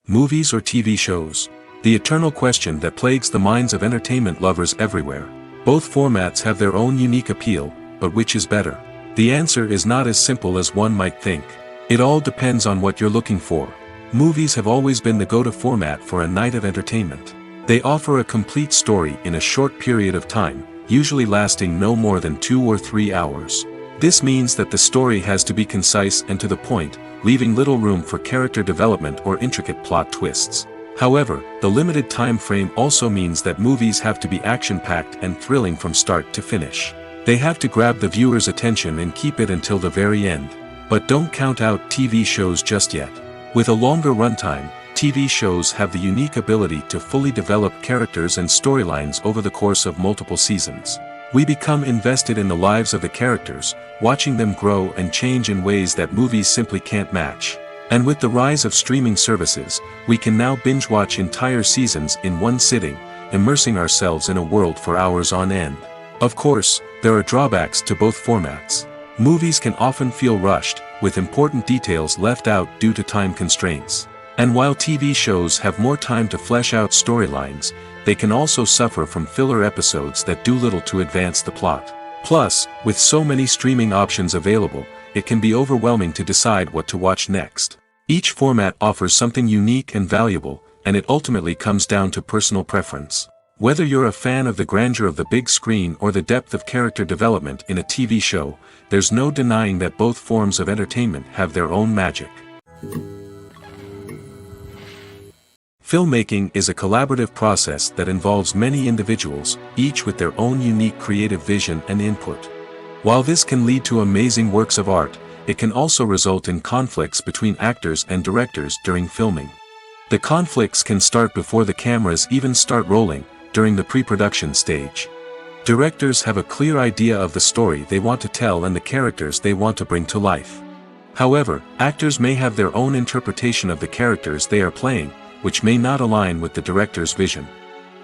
Movies or TV shows? The eternal question that plagues the minds of entertainment lovers everywhere. Both formats have their own unique appeal, but which is better? The answer is not as simple as one might think. It all depends on what you're looking for. Movies have always been the go-to format for a night of entertainment. They offer a complete story in a short period of time, usually lasting no more than 2 or 3 hours. This means that the story has to be concise and to the point, leaving little room for character development or intricate plot twists. However, the limited time frame also means that movies have to be action-packed and thrilling from start to finish. They have to grab the viewer's attention and keep it until the very end. But don't count out TV shows just yet. With a longer runtime, TV shows have the unique ability to fully develop characters and storylines over the course of multiple seasons. We become invested in the lives of the characters, watching them grow and change in ways that movies simply can't match. And with the rise of streaming services, we can now binge-watch entire seasons in one sitting, immersing ourselves in a world for hours on end. Of course, there are drawbacks to both formats. Movies can often feel rushed, with important details left out due to time constraints. And while TV shows have more time to flesh out storylines, they can also suffer from filler episodes that do little to advance the plot. Plus, with so many streaming options available, it can be overwhelming to decide what to watch next. Each format offers something unique and valuable, and it ultimately comes down to personal preference. Whether you're a fan of the grandeur of the big screen or the depth of character development in a TV show, there's no denying that both forms of entertainment have their own magic. Filmmaking is a collaborative process that involves many individuals, each with their own unique creative vision and input. While this can lead to amazing works of art, it can also result in conflicts between actors and directors during filming. The conflicts can start before the cameras even start rolling, during the pre-production stage. Directors have a clear idea of the story they want to tell and the characters they want to bring to life. However, actors may have their own interpretation of the characters they are playing, which may not align with the director's vision.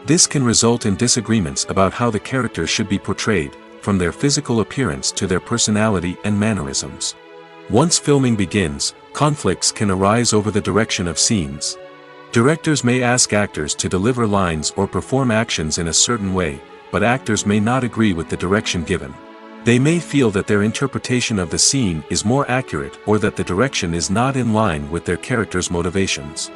This can result in disagreements about how the characters should be portrayed, from their physical appearance to their personality and mannerisms. Once filming begins, conflicts can arise over the direction of scenes. Directors may ask actors to deliver lines or perform actions in a certain way, but actors may not agree with the direction given. They may feel that their interpretation of the scene is more accurate or that the direction is not in line with their character's motivations.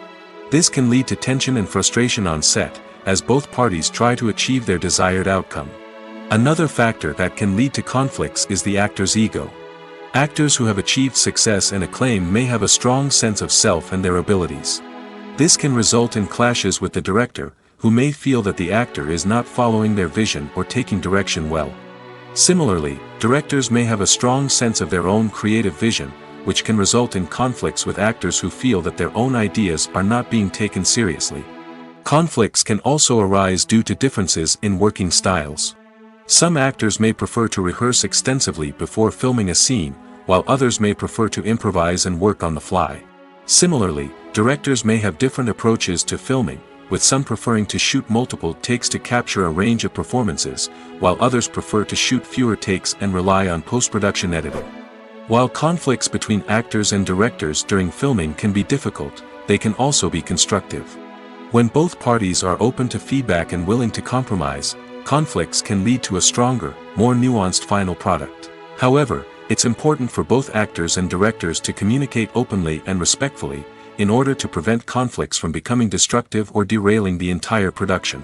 This can lead to tension and frustration on set, as both parties try to achieve their desired outcome. Another factor that can lead to conflicts is the actor's ego. Actors who have achieved success and acclaim may have a strong sense of self and their abilities. This can result in clashes with the director, who may feel that the actor is not following their vision or taking direction well. Similarly, directors may have a strong sense of their own creative vision, which can result in conflicts with actors who feel that their own ideas are not being taken seriously. Conflicts can also arise due to differences in working styles. Some actors may prefer to rehearse extensively before filming a scene, while others may prefer to improvise and work on the fly. Similarly, directors may have different approaches to filming, with some preferring to shoot multiple takes to capture a range of performances, while others prefer to shoot fewer takes and rely on post-production editing. While conflicts between actors and directors during filming can be difficult, they can also be constructive. When both parties are open to feedback and willing to compromise, conflicts can lead to a stronger, more nuanced final product. However, it's important for both actors and directors to communicate openly and respectfully, in order to prevent conflicts from becoming destructive or derailing the entire production.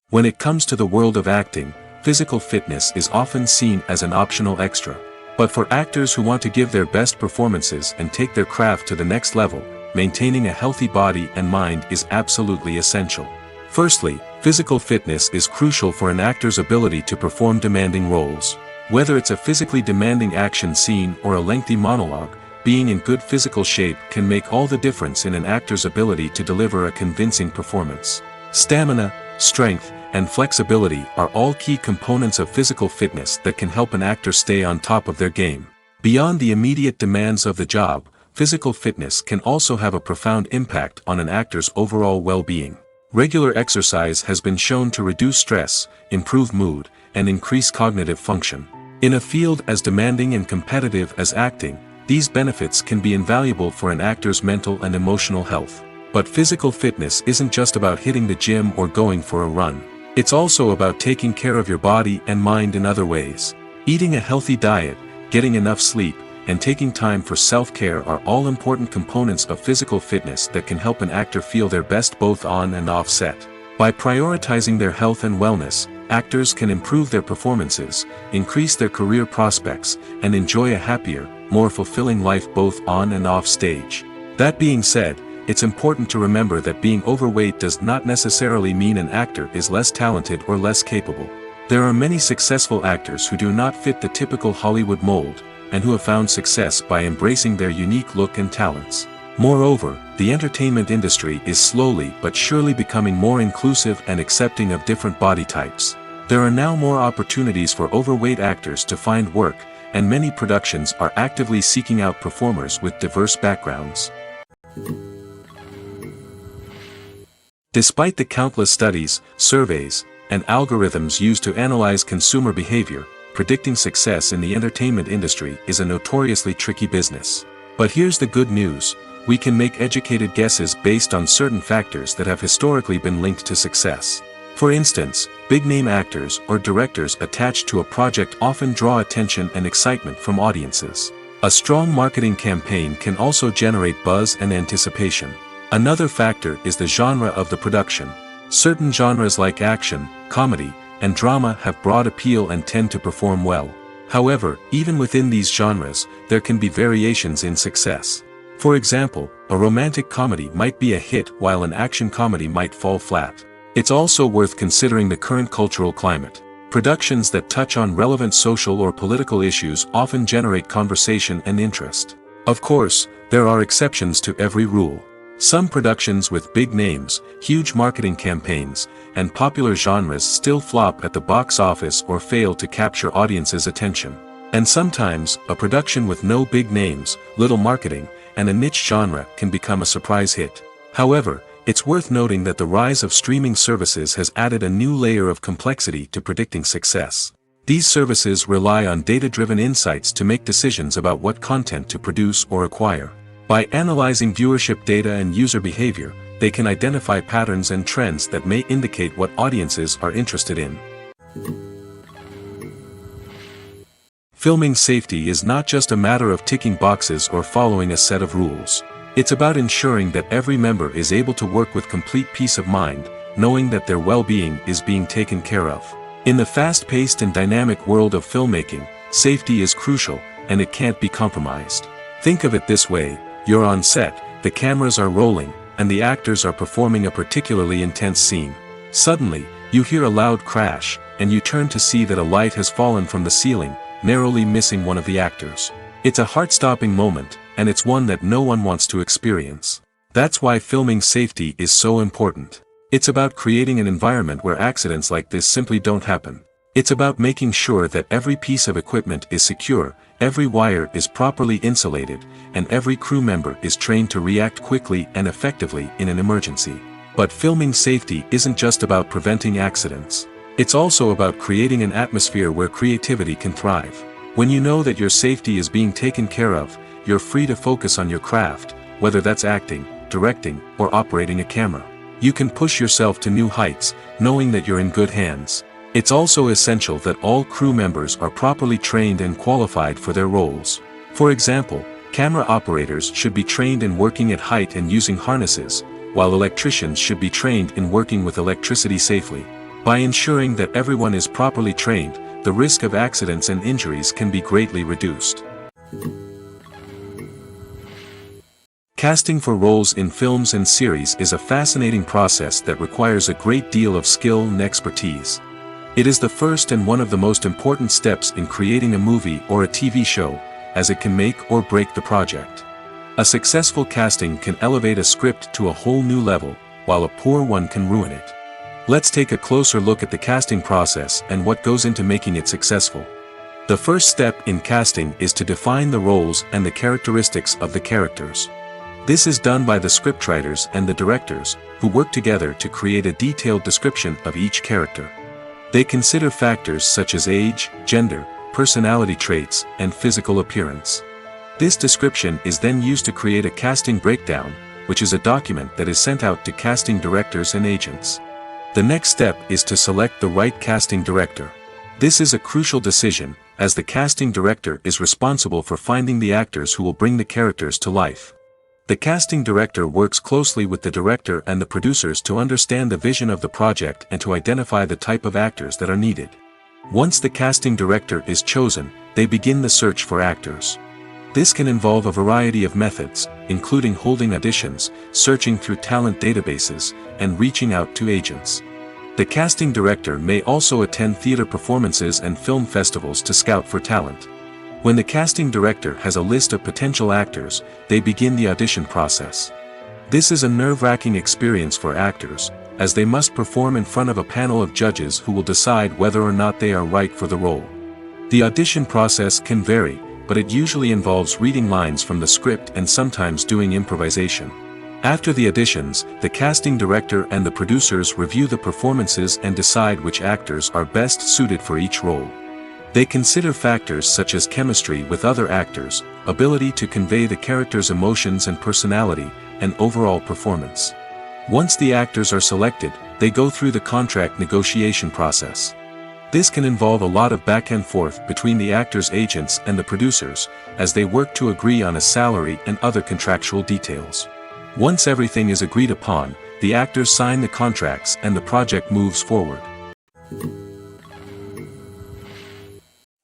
When it comes to the world of acting, physical fitness is often seen as an optional extra. But for actors who want to give their best performances and take their craft to the next level, maintaining a healthy body and mind is absolutely essential. Firstly, Physical fitness is crucial for an actor's ability to perform demanding roles. Whether it's a physically demanding action scene or a lengthy monologue, being in good physical shape can make all the difference in an actor's ability to deliver a convincing performance. Stamina, strength, and flexibility are all key components of physical fitness that can help an actor stay on top of their game. Beyond the immediate demands of the job, physical fitness can also have a profound impact on an actor's overall well-being. Regular exercise has been shown to reduce stress, improve mood, and increase cognitive function. In a field as demanding and competitive as acting, these benefits can be invaluable for an actor's mental and emotional health. But physical fitness isn't just about hitting the gym or going for a run. It's also about taking care of your body and mind in other ways. Eating a healthy diet, getting enough sleep, and taking time for self-care are all important components of physical fitness that can help an actor feel their best both on and off set. By prioritizing their health and wellness, actors can improve their performances, increase their career prospects, and enjoy a happier, more fulfilling life both on and off stage. That being said, it's important to remember that being overweight does not necessarily mean an actor is less talented or less capable. There are many successful actors who do not fit the typical Hollywood mold, and who have found success by embracing their unique look and talents. Moreover, the entertainment industry is slowly but surely becoming more inclusive and accepting of different body types. There are now more opportunities for overweight actors to find work, and many productions are actively seeking out performers with diverse backgrounds. Despite the countless studies, surveys, and algorithms used to analyze consumer behavior, predicting success in the entertainment industry is a notoriously tricky business. But here's the good news: we can make educated guesses based on certain factors that have historically been linked to success. For instance, big-name actors or directors attached to a project often draw attention and excitement from audiences. A strong marketing campaign can also generate buzz and anticipation. Another factor is the genre of the production. Certain genres like action, comedy, and drama have broad appeal and tend to perform well. However, even within these genres, there can be variations in success. For example, a romantic comedy might be a hit while an action comedy might fall flat. It's also worth considering the current cultural climate. Productions that touch on relevant social or political issues often generate conversation and interest. Of course, there are exceptions to every rule. Some productions with big names, huge marketing campaigns, and popular genres still flop at the box office or fail to capture audiences' attention. And sometimes, a production with no big names, little marketing, and a niche genre can become a surprise hit. However, it's worth noting that the rise of streaming services has added a new layer of complexity to predicting success. These services rely on data-driven insights to make decisions about what content to produce or acquire. By analyzing viewership data and user behavior, they can identify patterns and trends that may indicate what audiences are interested in. Filming safety is not just a matter of ticking boxes or following a set of rules. It's about ensuring that every member is able to work with complete peace of mind, knowing that their well-being is being taken care of. In the fast-paced and dynamic world of filmmaking, safety is crucial, and it can't be compromised. Think of it this way: you're on set, the cameras are rolling, and the actors are performing a particularly intense scene. Suddenly, you hear a loud crash, and you turn to see that a light has fallen from the ceiling, narrowly missing one of the actors. It's a heart-stopping moment, and it's one that no one wants to experience. That's why filming safety is so important. It's about creating an environment where accidents like this simply don't happen. It's about making sure that every piece of equipment is secure, every wire is properly insulated, and every crew member is trained to react quickly and effectively in an emergency. But filming safety isn't just about preventing accidents. It's also about creating an atmosphere where creativity can thrive. When you know that your safety is being taken care of, you're free to focus on your craft, whether that's acting, directing, or operating a camera. You can push yourself to new heights, knowing that you're in good hands. It's also essential that all crew members are properly trained and qualified for their roles. For example, camera operators should be trained in working at height and using harnesses, while electricians should be trained in working with electricity safely. By ensuring that everyone is properly trained, the risk of accidents and injuries can be greatly reduced. Casting for roles in films and series is a fascinating process that requires a great deal of skill and expertise. It is the first and one of the most important steps in creating a movie or a TV show, as it can make or break the project. A successful casting can elevate a script to a whole new level, while a poor one can ruin it. Let's take a closer look at the casting process and what goes into making it successful. The first step in casting is to define the roles and the characteristics of the characters. This is done by the scriptwriters and the directors, who work together to create a detailed description of each character. They consider factors such as age, gender, personality traits, and physical appearance. This description is then used to create a casting breakdown, which is a document that is sent out to casting directors and agents. The next step is to select the right casting director. This is a crucial decision, as the casting director is responsible for finding the actors who will bring the characters to life. The casting director works closely with the director and the producers to understand the vision of the project and to identify the type of actors that are needed. Once the casting director is chosen, they begin the search for actors. This can involve a variety of methods, including holding auditions, searching through talent databases, and reaching out to agents. The casting director may also attend theater performances and film festivals to scout for talent. When the casting director has a list of potential actors, they begin the audition process. This is a nerve-wracking experience for actors, as they must perform in front of a panel of judges who will decide whether or not they are right for the role. The audition process can vary, but it usually involves reading lines from the script and sometimes doing improvisation. After the auditions, the casting director and the producers review the performances and decide which actors are best suited for each role. They consider factors such as chemistry with other actors, ability to convey the character's emotions and personality, and overall performance. Once the actors are selected, they go through the contract negotiation process. This can involve a lot of back and forth between the actors' agents and the producers, as they work to agree on a salary and other contractual details. Once everything is agreed upon, the actors sign the contracts and the project moves forward.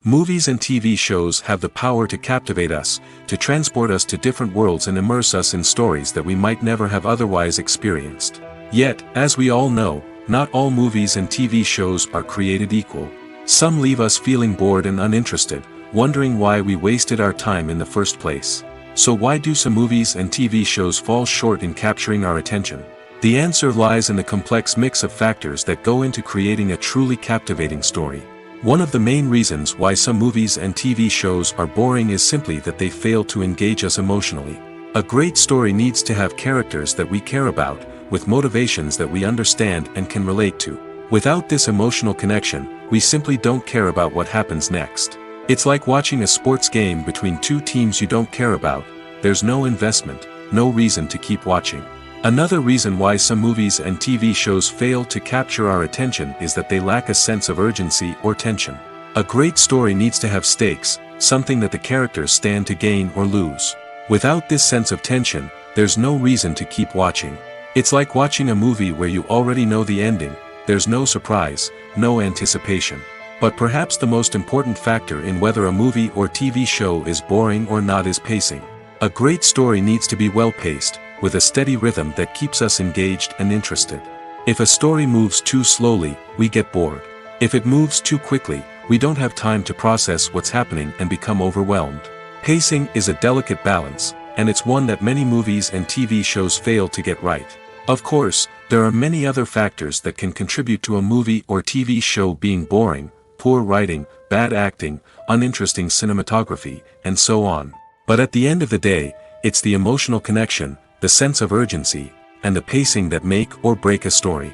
Movies and TV shows have the power to captivate us, to transport us to different worlds and immerse us in stories that we might never have otherwise experienced. Yet, as we all know, not all movies and TV shows are created equal. Some leave us feeling bored and uninterested, wondering why we wasted our time in the first place. So why do some movies and TV shows fall short in capturing our attention? The answer lies in the complex mix of factors that go into creating a truly captivating story. One of the main reasons why some movies and TV shows are boring is simply that they fail to engage us emotionally. A great story needs to have characters that we care about, with motivations that we understand and can relate to. Without this emotional connection, we simply don't care about what happens next. It's like watching a sports game between two teams you don't care about. There's no investment, no reason to keep watching. Another reason why some movies and TV shows fail to capture our attention is that they lack a sense of urgency or tension. A great story needs to have stakes, something that the characters stand to gain or lose. Without this sense of tension, there's no reason to keep watching. It's like watching a movie where you already know the ending. There's no surprise, no anticipation. But perhaps the most important factor in whether a movie or TV show is boring or not is pacing. A great story needs to be well-paced, with a steady rhythm that keeps us engaged and interested. If a story moves too slowly, we get bored. If it moves too quickly, we don't have time to process what's happening and become overwhelmed. Pacing is a delicate balance, and it's one that many movies and TV shows fail to get right. Of course, there are many other factors that can contribute to a movie or TV show being boring: poor writing, bad acting, uninteresting cinematography, and so on. But at the end of the day, it's the emotional connection, the sense of urgency, and the pacing that make or break a story.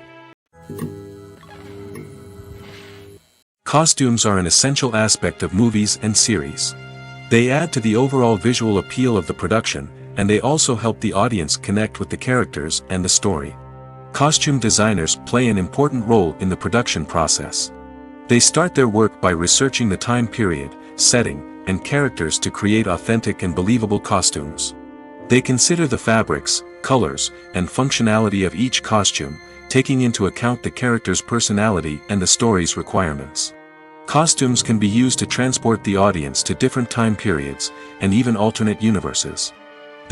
Costumes are an essential aspect of movies and series. They add to the overall visual appeal of the production, and they also help the audience connect with the characters and the story. Costume designers play an important role in the production process. They start their work by researching the time period, setting, and characters to create authentic and believable costumes. They consider the fabrics, colors, and functionality of each costume, taking into account the character's personality and the story's requirements. Costumes can be used to transport the audience to different time periods, and even alternate universes.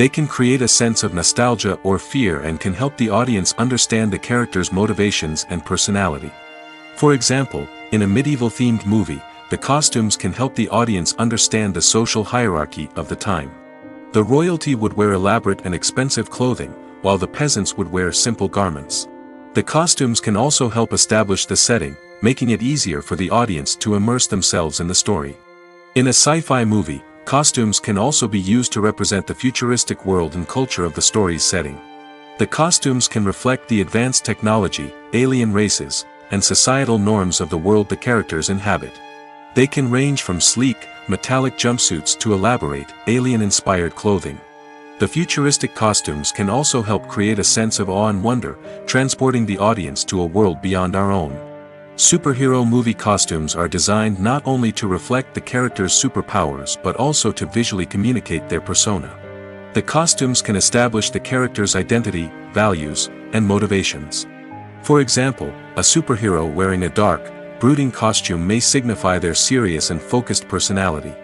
They can create a sense of nostalgia or fear and can help the audience understand the character's motivations and personality. For example, in a medieval-themed movie, the costumes can help the audience understand the social hierarchy of the time. The royalty would wear elaborate and expensive clothing, while the peasants would wear simple garments. The costumes can also help establish the setting, making it easier for the audience to immerse themselves in the story. In a sci-fi movie, costumes can also be used to represent the futuristic world and culture of the story's setting. The costumes can reflect the advanced technology, alien races, and societal norms of the world the characters inhabit. They can range from sleek, metallic jumpsuits to elaborate, alien-inspired clothing. The futuristic costumes can also help create a sense of awe and wonder, transporting the audience to a world beyond our own. Superhero movie costumes are designed not only to reflect the character's superpowers but also to visually communicate their persona. The costumes can establish the character's identity, values, and motivations. For example, a superhero wearing a dark, brooding costume may signify their serious and focused personality.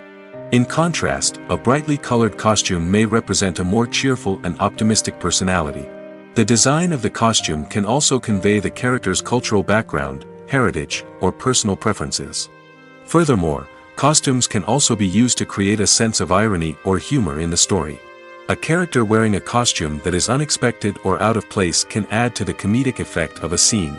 In contrast, a brightly colored costume may represent a more cheerful and optimistic personality. The design of the costume can also convey the character's cultural background, heritage, or personal preferences. Furthermore, costumes can also be used to create a sense of irony or humor in the story. A character wearing a costume that is unexpected or out of place can add to the comedic effect of a scene.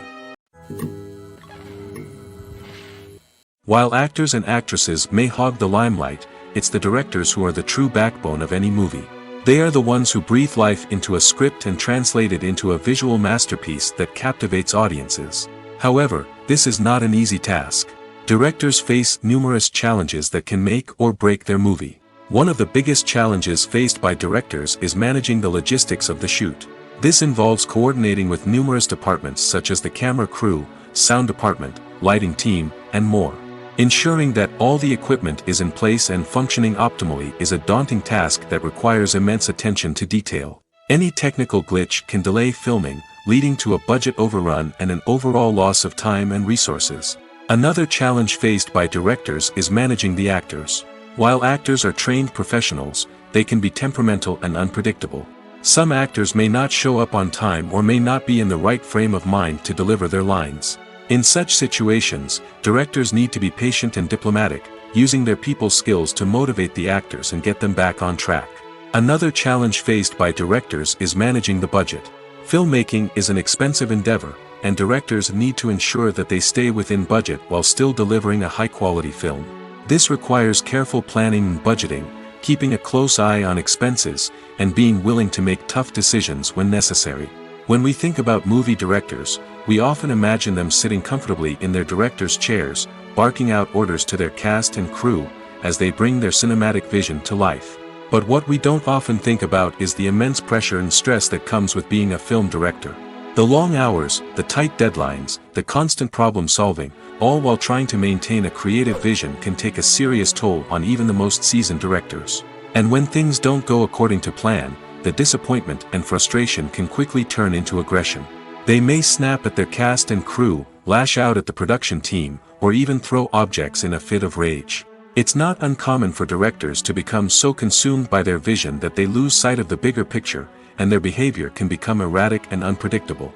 While actors and actresses may hog the limelight, it's the directors who are the true backbone of any movie. They are the ones who breathe life into a script and translate it into a visual masterpiece that captivates audiences. However, this is not an easy task. Directors face numerous challenges that can make or break their movie. One of the biggest challenges faced by directors is managing the logistics of the shoot. This involves coordinating with numerous departments such as the camera crew, sound department, lighting team, and more. Ensuring that all the equipment is in place and functioning optimally is a daunting task that requires immense attention to detail. Any technical glitch can delay filming, leading to a budget overrun and an overall loss of time and resources. Another challenge faced by directors is managing the actors. While actors are trained professionals, they can be temperamental and unpredictable. Some actors may not show up on time or may not be in the right frame of mind to deliver their lines. In such situations, directors need to be patient and diplomatic, using their people skills to motivate the actors and get them back on track. Another challenge faced by directors is managing the budget. Filmmaking is an expensive endeavor, and directors need to ensure that they stay within budget while still delivering a high-quality film. This requires careful planning and budgeting, keeping a close eye on expenses, and being willing to make tough decisions when necessary. When we think about movie directors, we often imagine them sitting comfortably in their director's chairs, barking out orders to their cast and crew, as they bring their cinematic vision to life. But what we don't often think about is the immense pressure and stress that comes with being a film director. The long hours, the tight deadlines, the constant problem solving, all while trying to maintain a creative vision can take a serious toll on even the most seasoned directors. And when things don't go according to plan, the disappointment and frustration can quickly turn into aggression. They may snap at their cast and crew, lash out at the production team, or even throw objects in a fit of rage. It's not uncommon for directors to become so consumed by their vision that they lose sight of the bigger picture, and their behavior can become erratic and unpredictable.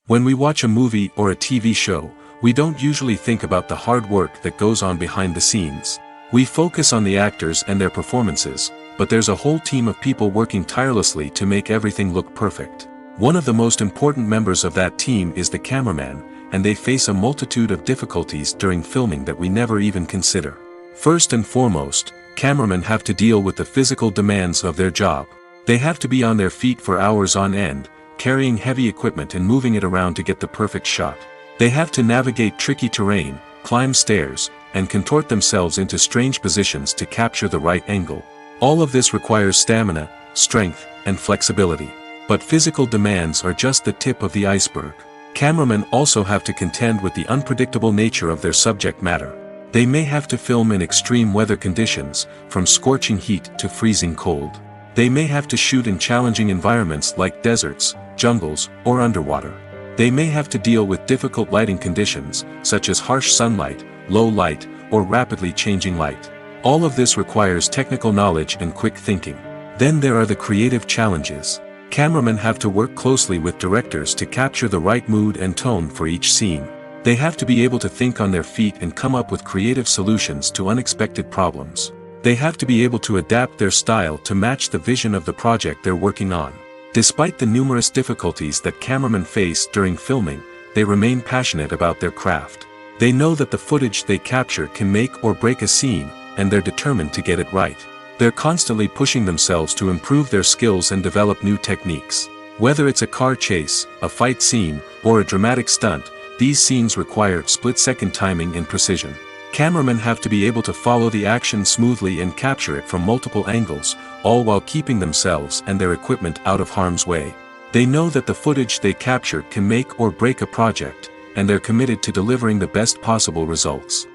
When we watch a movie or a TV show, we don't usually think about the hard work that goes on behind the scenes. We focus on the actors and their performances, but there's a whole team of people working tirelessly to make everything look perfect. One of the most important members of that team is the cameraman, and they face a multitude of difficulties during filming that we never even consider. First and foremost, cameramen have to deal with the physical demands of their job. They have to be on their feet for hours on end, carrying heavy equipment and moving it around to get the perfect shot. They have to navigate tricky terrain, climb stairs, and contort themselves into strange positions to capture the right angle. All of this requires stamina, strength, and flexibility. But physical demands are just the tip of the iceberg. Cameramen also have to contend with the unpredictable nature of their subject matter. They may have to film in extreme weather conditions, from scorching heat to freezing cold. They may have to shoot in challenging environments like deserts, jungles, or underwater. They may have to deal with difficult lighting conditions, such as harsh sunlight, low light, or rapidly changing light. All of this requires technical knowledge and quick thinking. Then there are the creative challenges. Cameramen have to work closely with directors to capture the right mood and tone for each scene. They have to be able to think on their feet and come up with creative solutions to unexpected problems. They have to be able to adapt their style to match the vision of the project they're working on. Despite the numerous difficulties that cameramen face during filming, they remain passionate about their craft. They know that the footage they capture can make or break a scene, and they're determined to get it right. They're constantly pushing themselves to improve their skills and develop new techniques. Whether it's a car chase, a fight scene, or a dramatic stunt, these scenes require split-second timing and precision. Cameramen have to be able to follow the action smoothly and capture it from multiple angles, all while keeping themselves and their equipment out of harm's way. They know that the footage they capture can make or break a project, and they're committed to delivering the best possible results.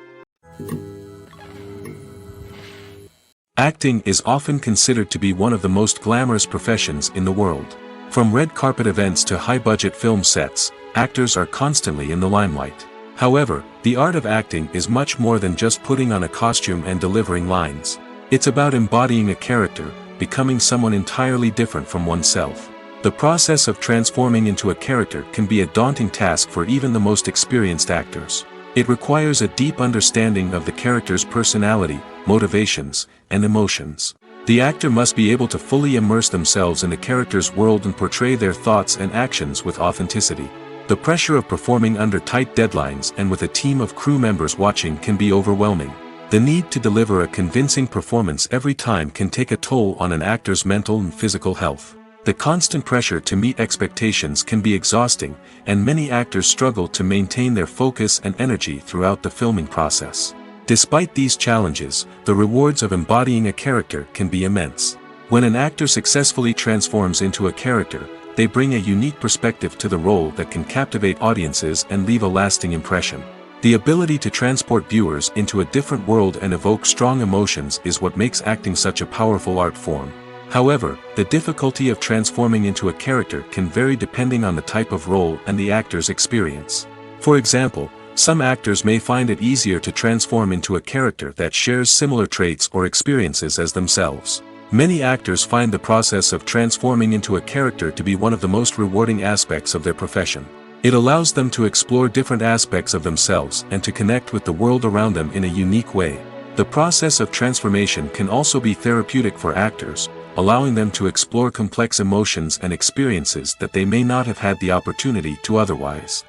Acting is often considered to be one of the most glamorous professions in the world. From red carpet events to high-budget film sets, actors are constantly in the limelight. However, the art of acting is much more than just putting on a costume and delivering lines. It's about embodying a character, becoming someone entirely different from oneself. The process of transforming into a character can be a daunting task for even the most experienced actors. It requires a deep understanding of the character's personality, motivations, and emotions. The actor must be able to fully immerse themselves in the character's world and portray their thoughts and actions with authenticity. The pressure of performing under tight deadlines and with a team of crew members watching can be overwhelming. The need to deliver a convincing performance every time can take a toll on an actor's mental and physical health. The constant pressure to meet expectations can be exhausting, and many actors struggle to maintain their focus and energy throughout the filming process. Despite these challenges, the rewards of embodying a character can be immense. When an actor successfully transforms into a character, they bring a unique perspective to the role that can captivate audiences and leave a lasting impression. The ability to transport viewers into a different world and evoke strong emotions is what makes acting such a powerful art form. However, the difficulty of transforming into a character can vary depending on the type of role and the actor's experience. For example, some actors may find it easier to transform into a character that shares similar traits or experiences as themselves. Many actors find the process of transforming into a character to be one of the most rewarding aspects of their profession. It allows them to explore different aspects of themselves and to connect with the world around them in a unique way. The process of transformation can also be therapeutic for actors, allowing them to explore complex emotions and experiences that they may not have had the opportunity to otherwise.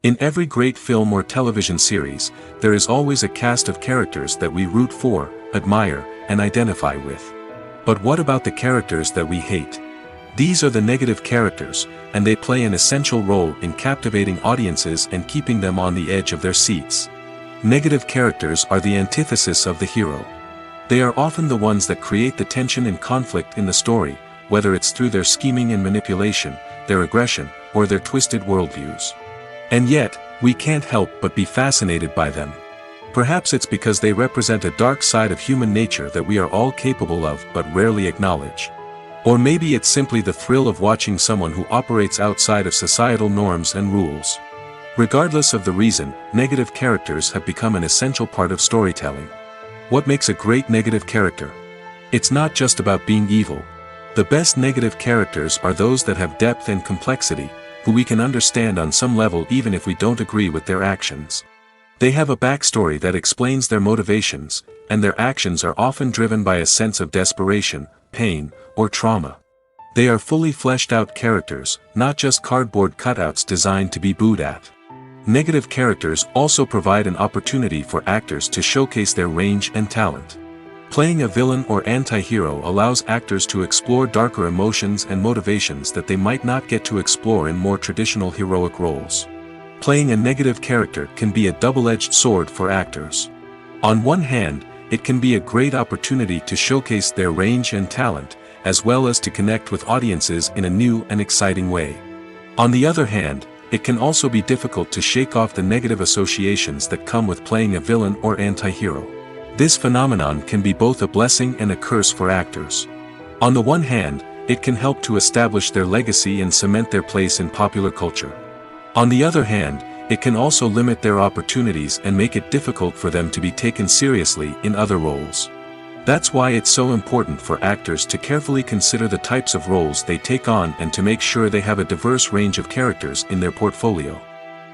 In every great film or television series, there is always a cast of characters that we root for, admire, and identify with. But what about the characters that we hate? These are the negative characters, and they play an essential role in captivating audiences and keeping them on the edge of their seats. Negative characters are the antithesis of the hero. They are often the ones that create the tension and conflict in the story, whether it's through their scheming and manipulation, their aggression, or their twisted worldviews. And yet, we can't help but be fascinated by them. Perhaps it's because they represent a dark side of human nature that we are all capable of but rarely acknowledge. Or maybe it's simply the thrill of watching someone who operates outside of societal norms and rules. Regardless of the reason, negative characters have become an essential part of storytelling. What makes a great negative character? It's not just about being evil. The best negative characters are those that have depth and complexity, who we can understand on some level even if we don't agree with their actions. They have a backstory that explains their motivations, and their actions are often driven by a sense of desperation, pain, or trauma. They are fully fleshed out characters, not just cardboard cutouts designed to be booed at. Negative characters also provide an opportunity for actors to showcase their range and talent. Playing a villain or anti-hero allows actors to explore darker emotions and motivations that they might not get to explore in more traditional heroic roles. Playing a negative character can be a double-edged sword for actors. On one hand, it can be a great opportunity to showcase their range and talent, as well as to connect with audiences in a new and exciting way. On the other hand, it can also be difficult to shake off the negative associations that come with playing a villain or anti-hero. This phenomenon can be both a blessing and a curse for actors. On the one hand, it can help to establish their legacy and cement their place in popular culture. On the other hand, it can also limit their opportunities and make it difficult for them to be taken seriously in other roles. That's why it's so important for actors to carefully consider the types of roles they take on and to make sure they have a diverse range of characters in their portfolio.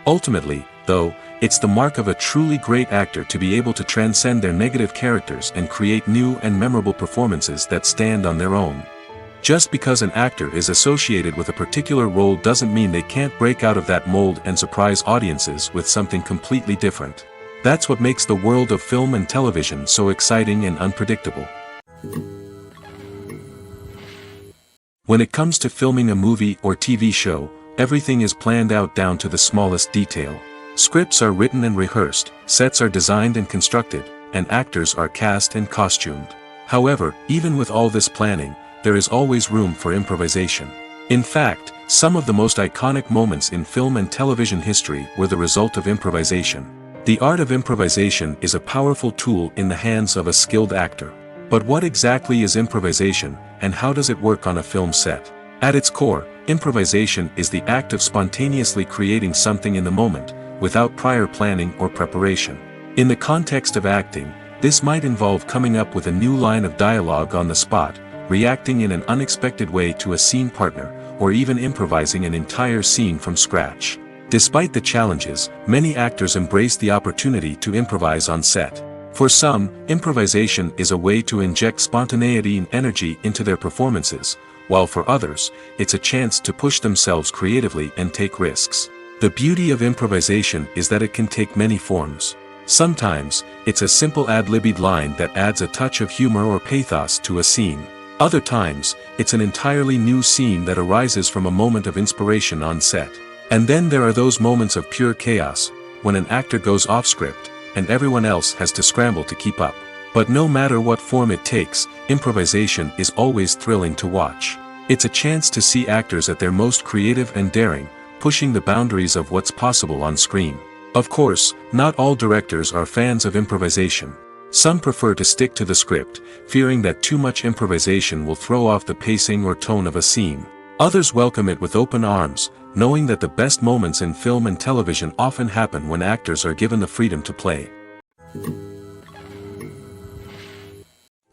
Ultimately, though, it's the mark of a truly great actor to be able to transcend their negative characters and create new and memorable performances that stand on their own. Just because an actor is associated with a particular role doesn't mean they can't break out of that mold and surprise audiences with something completely different. That's what makes the world of film and television so exciting and unpredictable. When it comes to filming a movie or TV show, everything is planned out down to the smallest detail. Scripts are written and rehearsed, sets are designed and constructed, and actors are cast and costumed. However, even with all this planning, there is always room for improvisation. In fact, some of the most iconic moments in film and television history were the result of improvisation. The art of improvisation is a powerful tool in the hands of a skilled actor. But what exactly is improvisation, and how does it work on a film set? At its core, improvisation is the act of spontaneously creating something in the moment, without prior planning or preparation. In the context of acting, this might involve coming up with a new line of dialogue on the spot, reacting in an unexpected way to a scene partner, or even improvising an entire scene from scratch. Despite the challenges, many actors embrace the opportunity to improvise on set. For some, improvisation is a way to inject spontaneity and energy into their performances, while for others, it's a chance to push themselves creatively and take risks. The beauty of improvisation is that it can take many forms. Sometimes, it's a simple ad-libbed line that adds a touch of humor or pathos to a scene. Other times, it's an entirely new scene that arises from a moment of inspiration on set. And then there are those moments of pure chaos, when an actor goes off script, and everyone else has to scramble to keep up. But no matter what form it takes, improvisation is always thrilling to watch. It's a chance to see actors at their most creative and daring, pushing the boundaries of what's possible on screen. Of course, not all directors are fans of improvisation. Some prefer to stick to the script, fearing that too much improvisation will throw off the pacing or tone of a scene. Others welcome it with open arms, knowing that the best moments in film and television often happen when actors are given the freedom to play.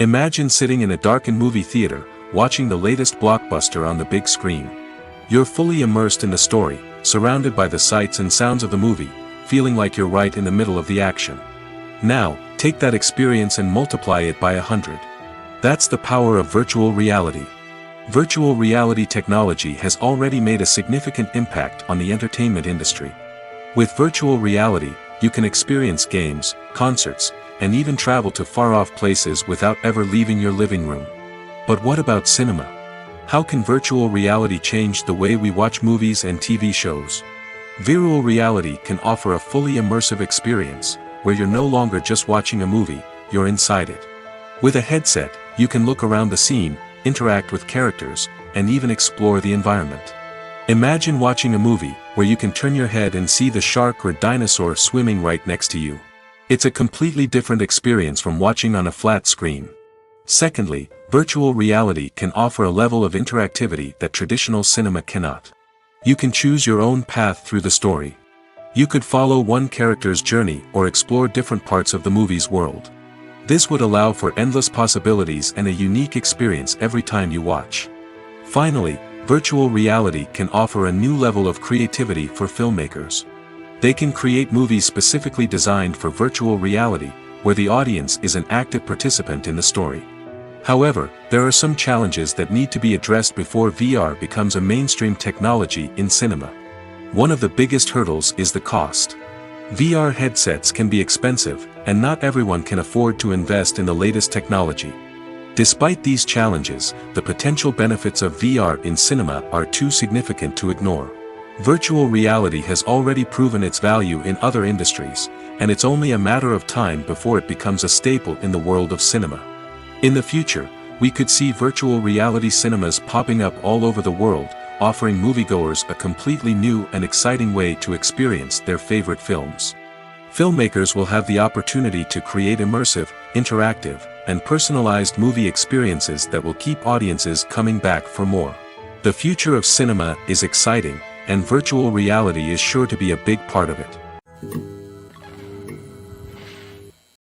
Imagine sitting in a darkened movie theater, watching the latest blockbuster on the big screen. You're fully immersed in the story, surrounded by the sights and sounds of the movie, feeling like you're right in the middle of the action. Now, take that experience and multiply it by 100. That's the power of virtual reality. Virtual reality technology has already made a significant impact on the entertainment industry. With virtual reality, you can experience games, concerts, and even travel to far-off places without ever leaving your living room. But what about cinema? How can virtual reality change the way we watch movies and TV shows? Virtual reality can offer a fully immersive experience, where you're no longer just watching a movie, you're inside it. With a headset, you can look around the scene, interact with characters, and even explore the environment. Imagine watching a movie where you can turn your head and see the shark or dinosaur swimming right next to you. It's a completely different experience from watching on a flat screen. Secondly, virtual reality can offer a level of interactivity that traditional cinema cannot. You can choose your own path through the story. You could follow one character's journey or explore different parts of the movie's world. This would allow for endless possibilities and a unique experience every time you watch. Finally, virtual reality can offer a new level of creativity for filmmakers. They can create movies specifically designed for virtual reality, where the audience is an active participant in the story. However, there are some challenges that need to be addressed before VR becomes a mainstream technology in cinema. One of the biggest hurdles is the cost. VR headsets can be expensive, and not everyone can afford to invest in the latest technology. Despite these challenges, the potential benefits of VR in cinema are too significant to ignore. Virtual reality has already proven its value in other industries, and it's only a matter of time before it becomes a staple in the world of cinema. In the future, we could see virtual reality cinemas popping up all over the world, offering moviegoers a completely new and exciting way to experience their favorite films. Filmmakers will have the opportunity to create immersive, interactive, and personalized movie experiences that will keep audiences coming back for more. The future of cinema is exciting, and virtual reality is sure to be a big part of it.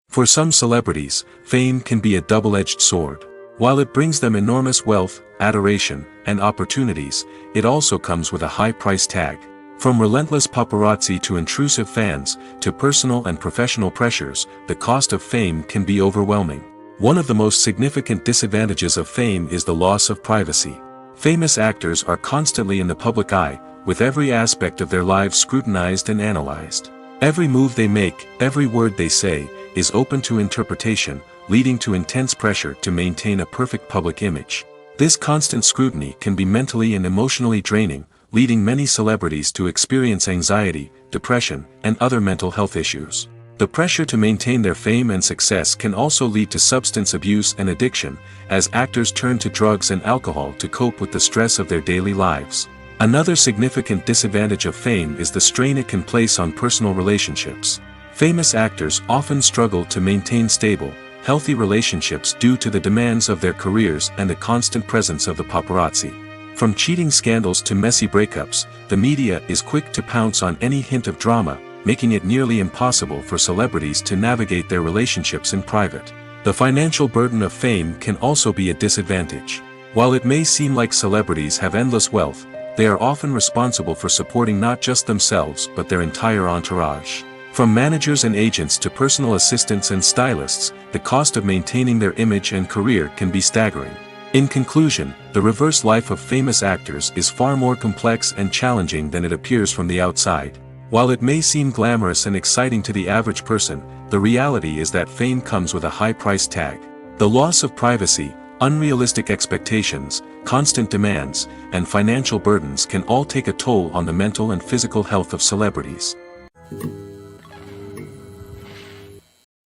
For some celebrities, fame can be a double-edged sword. While it brings them enormous wealth, adoration, and opportunities, it also comes with a high price tag. From relentless paparazzi to intrusive fans, to personal and professional pressures, the cost of fame can be overwhelming. One of the most significant disadvantages of fame is the loss of privacy. Famous actors are constantly in the public eye, with every aspect of their lives scrutinized and analyzed. Every move they make, every word they say, is open to interpretation, leading to intense pressure to maintain a perfect public image. This constant scrutiny can be mentally and emotionally draining, leading many celebrities to experience anxiety, depression, and other mental health issues. The pressure to maintain their fame and success can also lead to substance abuse and addiction, as actors turn to drugs and alcohol to cope with the stress of their daily lives. Another significant disadvantage of fame is the strain it can place on personal relationships. Famous actors often struggle to maintain stable, healthy relationships due to the demands of their careers and the constant presence of the paparazzi. From cheating scandals to messy breakups, the media is quick to pounce on any hint of drama, making it nearly impossible for celebrities to navigate their relationships in private. The financial burden of fame can also be a disadvantage. While it may seem like celebrities have endless wealth, they are often responsible for supporting not just themselves but their entire entourage. From managers and agents to personal assistants and stylists, the cost of maintaining their image and career can be staggering. In conclusion, the reverse life of famous actors is far more complex and challenging than it appears from the outside. While it may seem glamorous and exciting to the average person, the reality is that fame comes with a high price tag. The loss of privacy, unrealistic expectations, constant demands, and financial burdens can all take a toll on the mental and physical health of celebrities.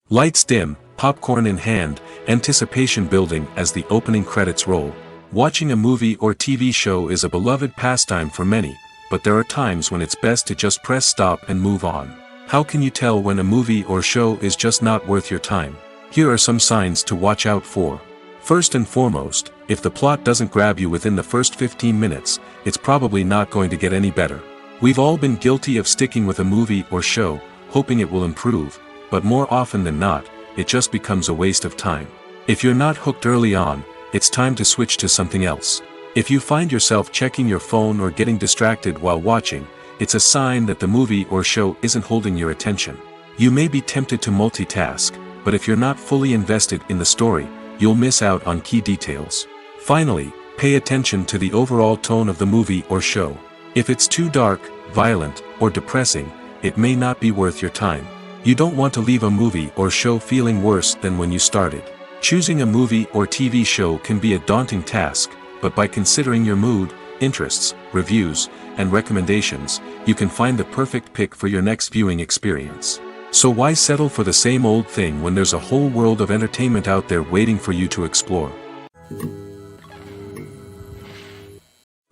Lights dim, popcorn in hand, anticipation building as the opening credits roll. Watching a movie or TV show is a beloved pastime for many, but there are times when it's best to just press stop and move on. How can you tell when a movie or show is just not worth your time? Here are some signs to watch out for. First and foremost, if the plot doesn't grab you within the first 15 minutes, it's probably not going to get any better. We've all been guilty of sticking with a movie or show, hoping it will improve, but more often than not, it just becomes a waste of time. If you're not hooked early on, it's time to switch to something else. If you find yourself checking your phone or getting distracted while watching, it's a sign that the movie or show isn't holding your attention. You may be tempted to multitask, but if you're not fully invested in the story, you'll miss out on key details. Finally, pay attention to the overall tone of the movie or show. If it's too dark, violent, or depressing, it may not be worth your time. You don't want to leave a movie or show feeling worse than when you started. Choosing a movie or TV show can be a daunting task, but by considering your mood, interests, reviews, and recommendations, you can find the perfect pick for your next viewing experience. So why settle for the same old thing when there's a whole world of entertainment out there waiting for you to explore?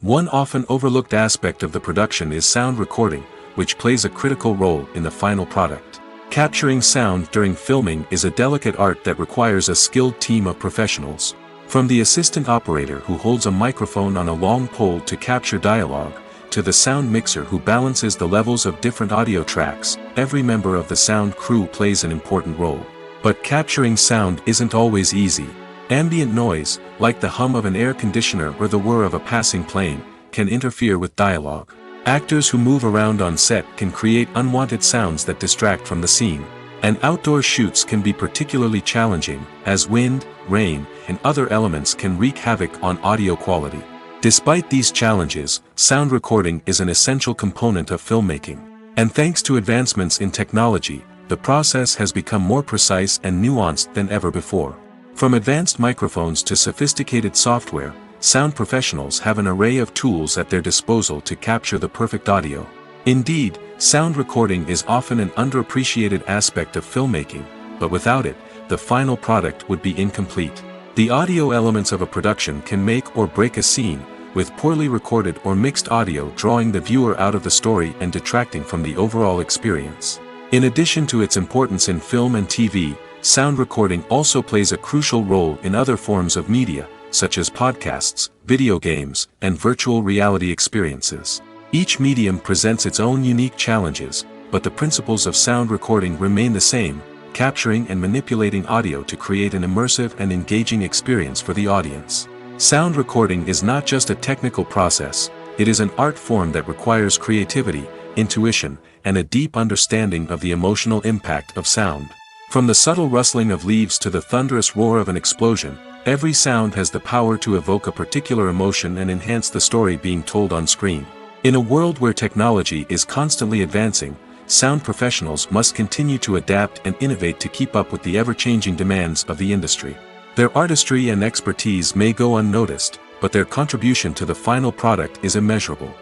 One often overlooked aspect of the production is sound recording, which plays a critical role in the final product. Capturing sound during filming is a delicate art that requires a skilled team of professionals. From the assistant operator who holds a microphone on a long pole to capture dialogue, to the sound mixer who balances the levels of different audio tracks, every member of the sound crew plays an important role. But capturing sound isn't always easy. Ambient noise, like the hum of an air conditioner or the whir of a passing plane, can interfere with dialogue. Actors who move around on set can create unwanted sounds that distract from the scene. And outdoor shoots can be particularly challenging, as wind, rain, and other elements can wreak havoc on audio quality. Despite these challenges, sound recording is an essential component of filmmaking. And thanks to advancements in technology, the process has become more precise and nuanced than ever before. From advanced microphones to sophisticated software, sound professionals have an array of tools at their disposal to capture the perfect audio. Indeed, sound recording is often an underappreciated aspect of filmmaking, but without it, the final product would be incomplete. The audio elements of a production can make or break a scene, with poorly recorded or mixed audio drawing the viewer out of the story and detracting from the overall experience. In addition to its importance in film and TV, sound recording also plays a crucial role in other forms of media, such as podcasts, video games, and virtual reality experiences. Each medium presents its own unique challenges, but the principles of sound recording remain the same, capturing and manipulating audio to create an immersive and engaging experience for the audience. Sound recording is not just a technical process, it is an art form that requires creativity, intuition, and a deep understanding of the emotional impact of sound. From the subtle rustling of leaves to the thunderous roar of an explosion, every sound has the power to evoke a particular emotion and enhance the story being told on screen. In a world where technology is constantly advancing, sound professionals must continue to adapt and innovate to keep up with the ever-changing demands of the industry. Their artistry and expertise may go unnoticed, but their contribution to the final product is immeasurable.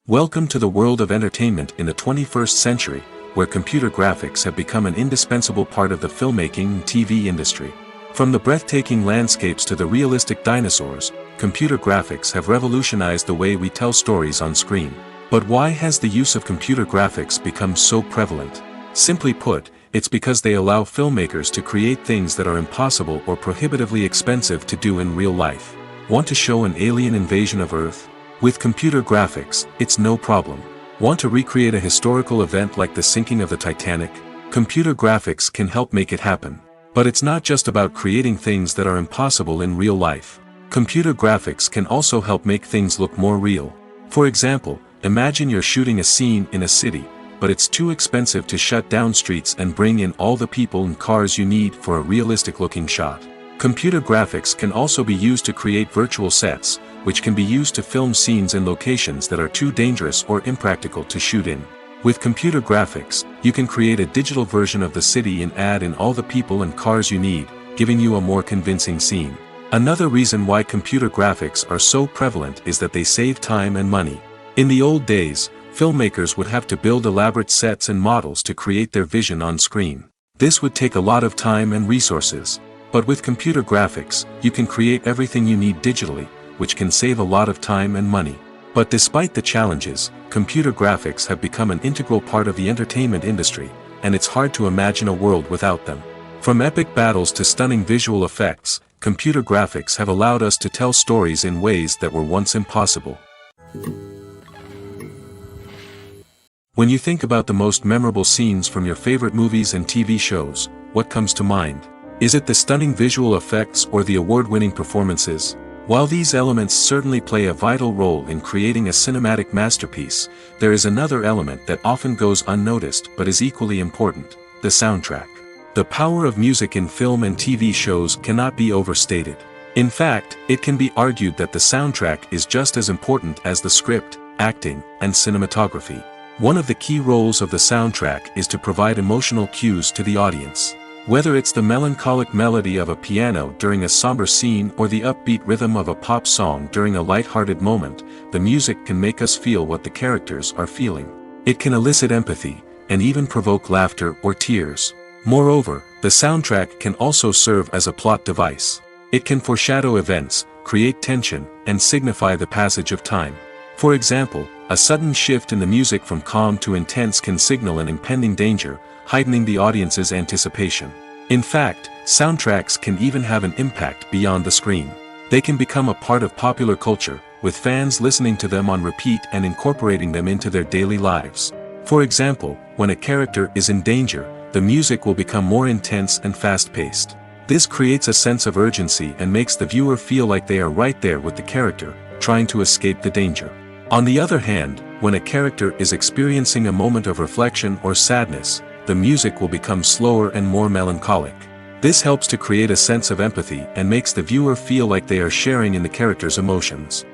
Welcome to the world of entertainment in the 21st century, where computer graphics have become an indispensable part of the filmmaking and TV industry. From the breathtaking landscapes to the realistic dinosaurs, computer graphics have revolutionized the way we tell stories on screen. But why has the use of computer graphics become so prevalent? Simply put, it's because they allow filmmakers to create things that are impossible or prohibitively expensive to do in real life. Want to show an alien invasion of Earth? With computer graphics, it's no problem. Want to recreate a historical event like the sinking of the Titanic? Computer graphics can help make it happen. But it's not just about creating things that are impossible in real life. Computer graphics can also help make things look more real. For example, imagine you're shooting a scene in a city, but it's too expensive to shut down streets and bring in all the people and cars you need for a realistic-looking shot. Computer graphics can also be used to create virtual sets, which can be used to film scenes in locations that are too dangerous or impractical to shoot in. With computer graphics, you can create a digital version of the city and add in all the people and cars you need, giving you a more convincing scene. Another reason why computer graphics are so prevalent is that they save time and money. In the old days, filmmakers would have to build elaborate sets and models to create their vision on screen. This would take a lot of time and resources. But with computer graphics, you can create everything you need digitally, which can save a lot of time and money. But despite the challenges, computer graphics have become an integral part of the entertainment industry, and it's hard to imagine a world without them. From epic battles to stunning visual effects, computer graphics have allowed us to tell stories in ways that were once impossible. When you think about the most memorable scenes from your favorite movies and TV shows, what comes to mind? Is it the stunning visual effects or the award-winning performances? While these elements certainly play a vital role in creating a cinematic masterpiece, there is another element that often goes unnoticed but is equally important: the soundtrack. The power of music in film and TV shows cannot be overstated. In fact, it can be argued that the soundtrack is just as important as the script, acting, and cinematography. One of the key roles of the soundtrack is to provide emotional cues to the audience. Whether it's the melancholic melody of a piano during a somber scene or the upbeat rhythm of a pop song during a light-hearted moment, the music can make us feel what the characters are feeling. It can elicit empathy, and even provoke laughter or tears. Moreover, the soundtrack can also serve as a plot device. It can foreshadow events, create tension, and signify the passage of time. For example, a sudden shift in the music from calm to intense can signal an impending danger, heightening the audience's anticipation. In fact, soundtracks can even have an impact beyond the screen. They can become a part of popular culture, with fans listening to them on repeat and incorporating them into their daily lives. For example, when a character is in danger, the music will become more intense and fast-paced. This creates a sense of urgency and makes the viewer feel like they are right there with the character, trying to escape the danger. On the other hand, when a character is experiencing a moment of reflection or sadness, the music will become slower and more melancholic. This helps to create a sense of empathy and makes the viewer feel like they are sharing in the character's emotions.